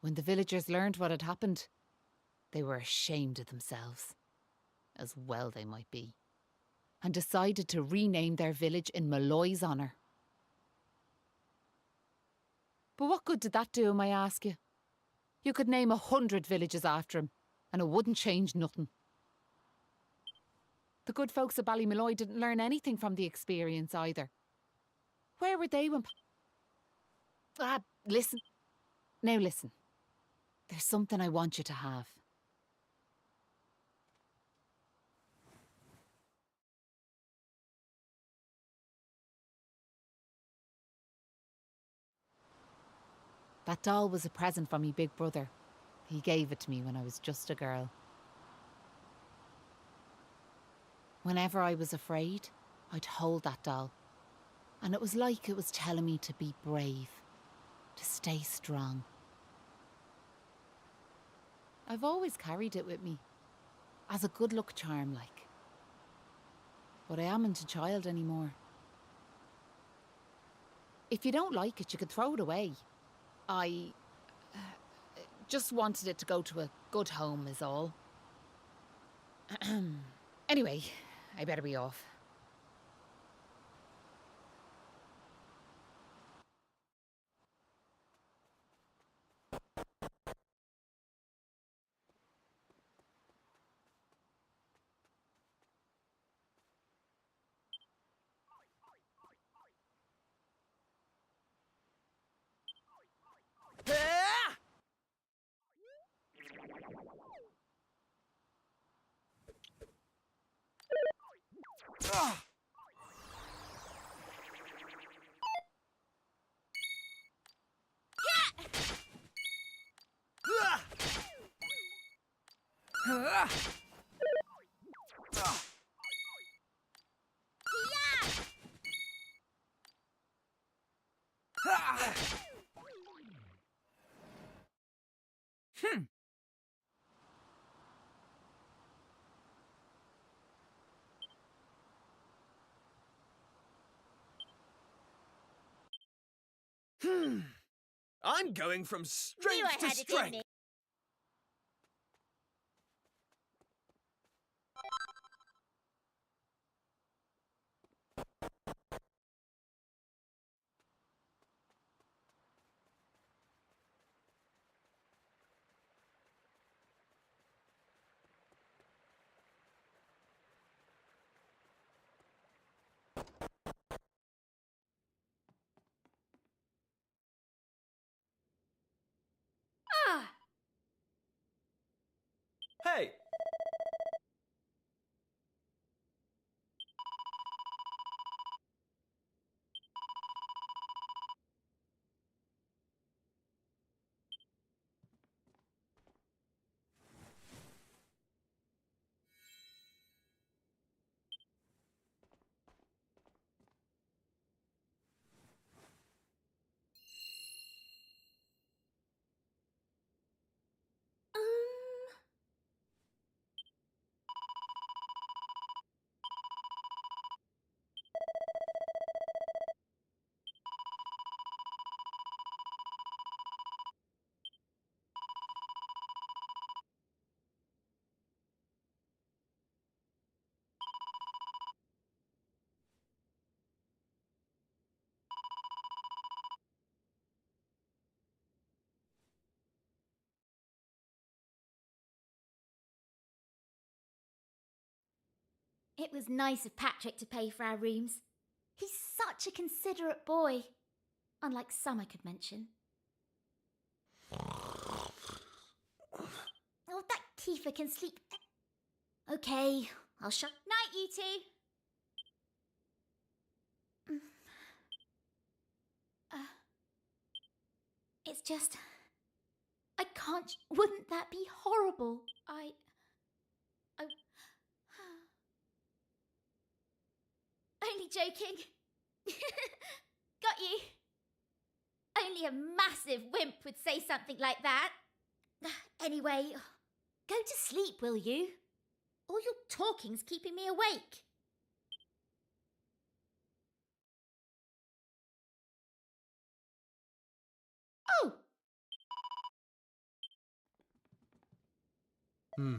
When the villagers learned what had happened, they were ashamed of themselves, as well they might be, and decided to rename their village in Malloy's honour. But what good did that do him, I ask you? You could name 100 villages after him, and it wouldn't change nothing. The good folks of Ballymalloy didn't learn anything from the experience either. Where were they when... listen. Now listen. There's something I want you to have. That doll was a present from me big brother. He gave it to me when I was just a girl. Whenever I was afraid, I'd hold that doll. And it was like it was telling me to be brave, to stay strong. I've always carried it with me, as a good luck charm like. But I amn't a child anymore. If you don't like it, you could throw it away. I just wanted it to go to a good home is all. Anyway, I better be off. I'm going from You strength to had it in strength. me. Ah! Hey! It was nice of Patrick to pay for our rooms. He's such a considerate boy. Unlike some I could mention. Oh, that Kiefer can sleep. Okay, I'll shut. Night, you two. It's just... I can't... Wouldn't that be horrible? I... Only joking. Got you. Only a massive wimp would say something like that. Anyway, go to sleep, will you? All your talking's keeping me awake. Right.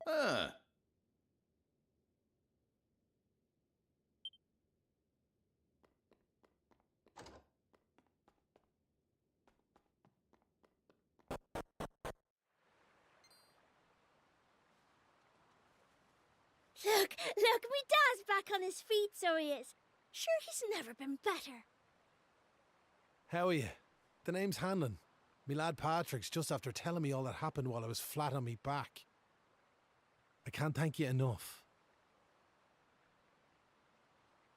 Ah, Look, me dad's back on his feet, so he is. Sure, he's never been better. How are you? The name's Hanlon. Me lad Patrick's just after telling me all that happened while I was flat on me back. I can't thank you enough.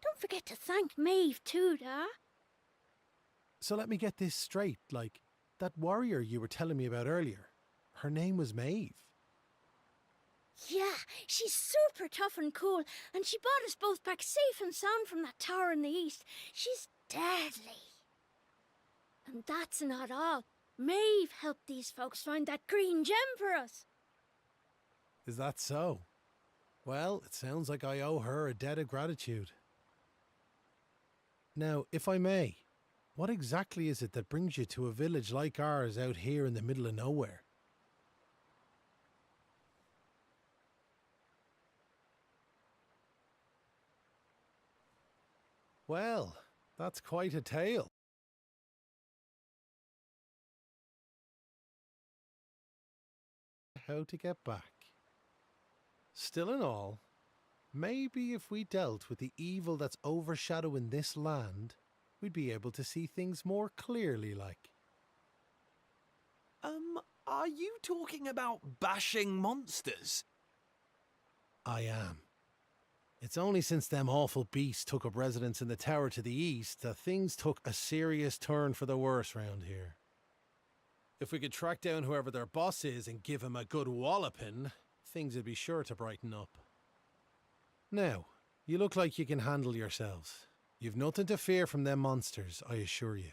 Don't forget to thank Maeve too, Da. So let me get this straight, like, that warrior you were telling me about earlier, her name was Maeve. Yeah, she's super tough and cool, and she brought us both back safe and sound from that tower in the east. She's deadly. And that's not all. Maeve helped these folks find that green gem for us. Is that so? Well, it sounds like I owe her a debt of gratitude. Now, if I may, what exactly is it that brings you to a village like ours out here in the middle of nowhere? Well, that's quite a tale. How to get back. Still in all, maybe if we dealt with the evil that's overshadowing this land, we'd be able to see things more clearly, like. Are you talking about bashing monsters? I am. It's only since them awful beasts took up residence in the tower to the east that things took a serious turn for the worse round here. If we could track down whoever their boss is and give him a good walloping, things would be sure to brighten up. Now, you look like you can handle yourselves. You've nothing to fear from them monsters, I assure you.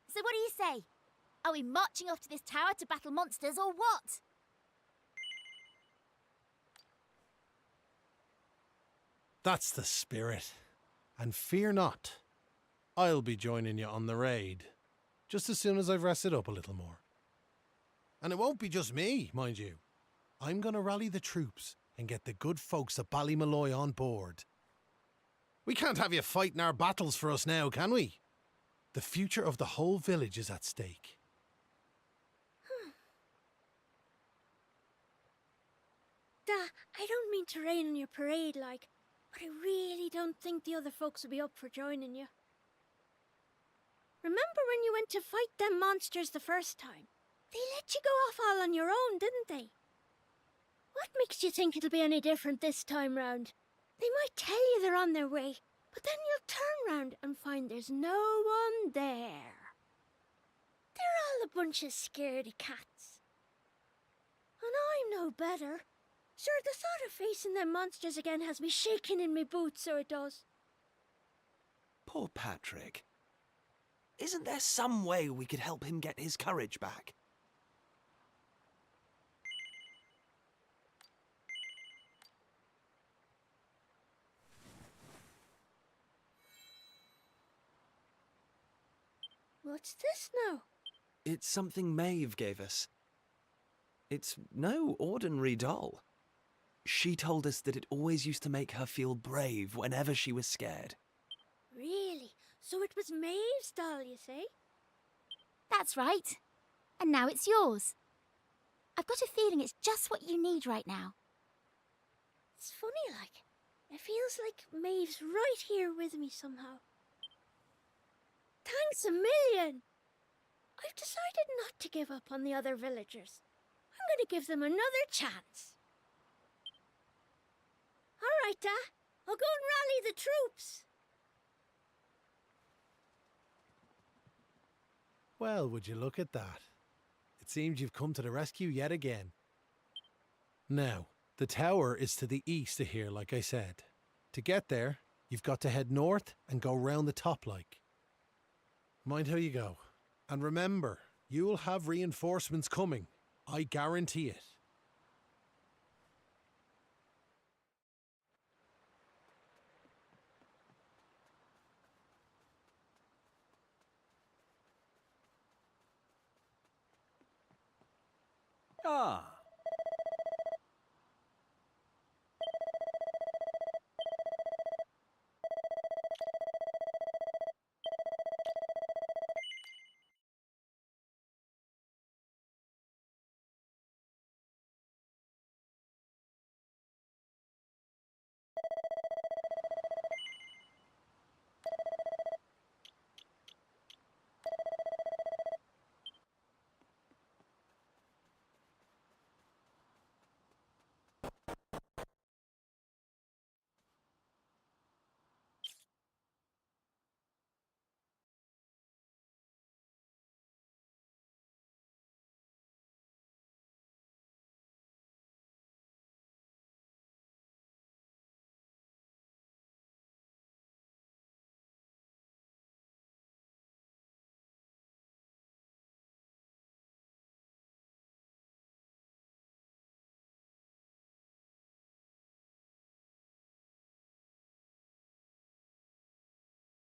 So what do you say? Are we marching off to this tower to battle monsters or what? That's the spirit. And fear not. I'll be joining you on the raid, just as soon as I've rested up a little more. And it won't be just me, mind you. I'm going to rally the troops and get the good folks of Ballymalloy on board. We can't have you fighting our battles for us now, can we? The future of the whole village is at stake. Da, I don't mean to rain on your parade, like, but I really don't think the other folks will be up for joining you. Remember when you went to fight them monsters the first time? They let you go off all on your own, didn't they? What makes you think it'll be any different this time round? They might tell you they're on their way, but then you'll turn round and find there's no one there. They're all a bunch of scaredy cats. And I'm no better. Sure, the thought of facing them monsters again has me shaking in my boots, so it does. Poor Patrick. Isn't there some way we could help him get his courage back? What's this now? It's something Maeve gave us. It's no ordinary doll. She told us that it always used to make her feel brave whenever she was scared. Really? So it was Maeve's doll, you say? That's right. And now it's yours. I've got a feeling it's just what you need right now. It's funny, like. It feels like Maeve's right here with me somehow. Thanks a million! I've decided not to give up on the other villagers. I'm going to give them another chance. All right, I'll go and rally the troops. Well, would you look at that? It seems you've come to the rescue yet again. Now, the tower is to the east of here, like I said. To get there, you've got to head north and go round the top like. Mind how you go. And remember, you'll have reinforcements coming. I guarantee it. Ah,